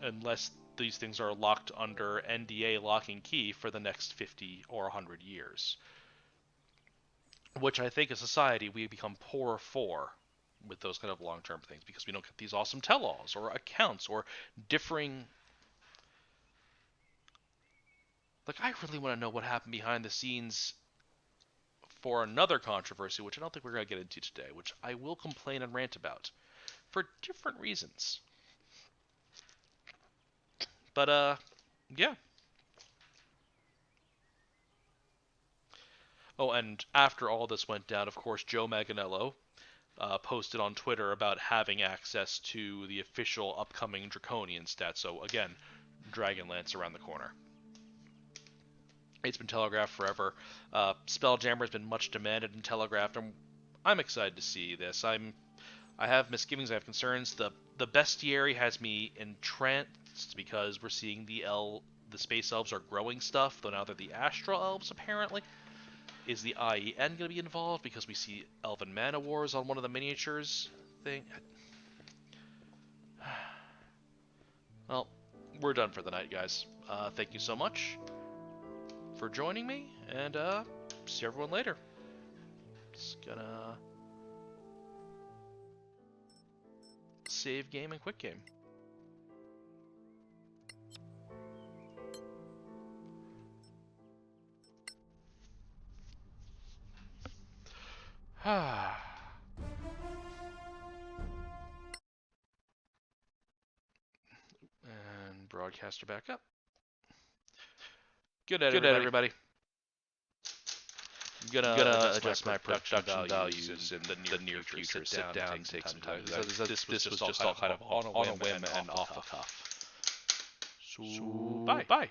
Unless these things are locked under NDA lock and key for the next 50 or 100 years. Which I think as society we become poorer for with those kind of long-term things, because we don't get these awesome tell-alls or accounts or differing... Like, I really want to know what happened behind the scenes for another controversy, which I don't think we're going to get into today, which I will complain and rant about for different reasons. But, yeah. Oh, and after all this went down, of course, Joe Manganiello posted on Twitter about having access to the official upcoming Draconian stats. So, again, Dragonlance around the corner. It's been telegraphed forever. Spelljammer has been much demanded and telegraphed, and I'm excited to see this. I have misgivings, I have concerns. The bestiary has me entranced because we're seeing the space elves are growing stuff, though now they're the astral elves, apparently. Is the IEN going to be involved because we see Elven Mana Wars on one of the miniatures thing? Well, we're done for the night, guys. Thank you so much for joining me, and see everyone later. Just gonna save game and quit game. And broadcaster back up. Good night, everybody. I'm gonna adjust my production values in the near future. Sit down and take some time. This was just all kind of on a whim and off the cuff. So, bye.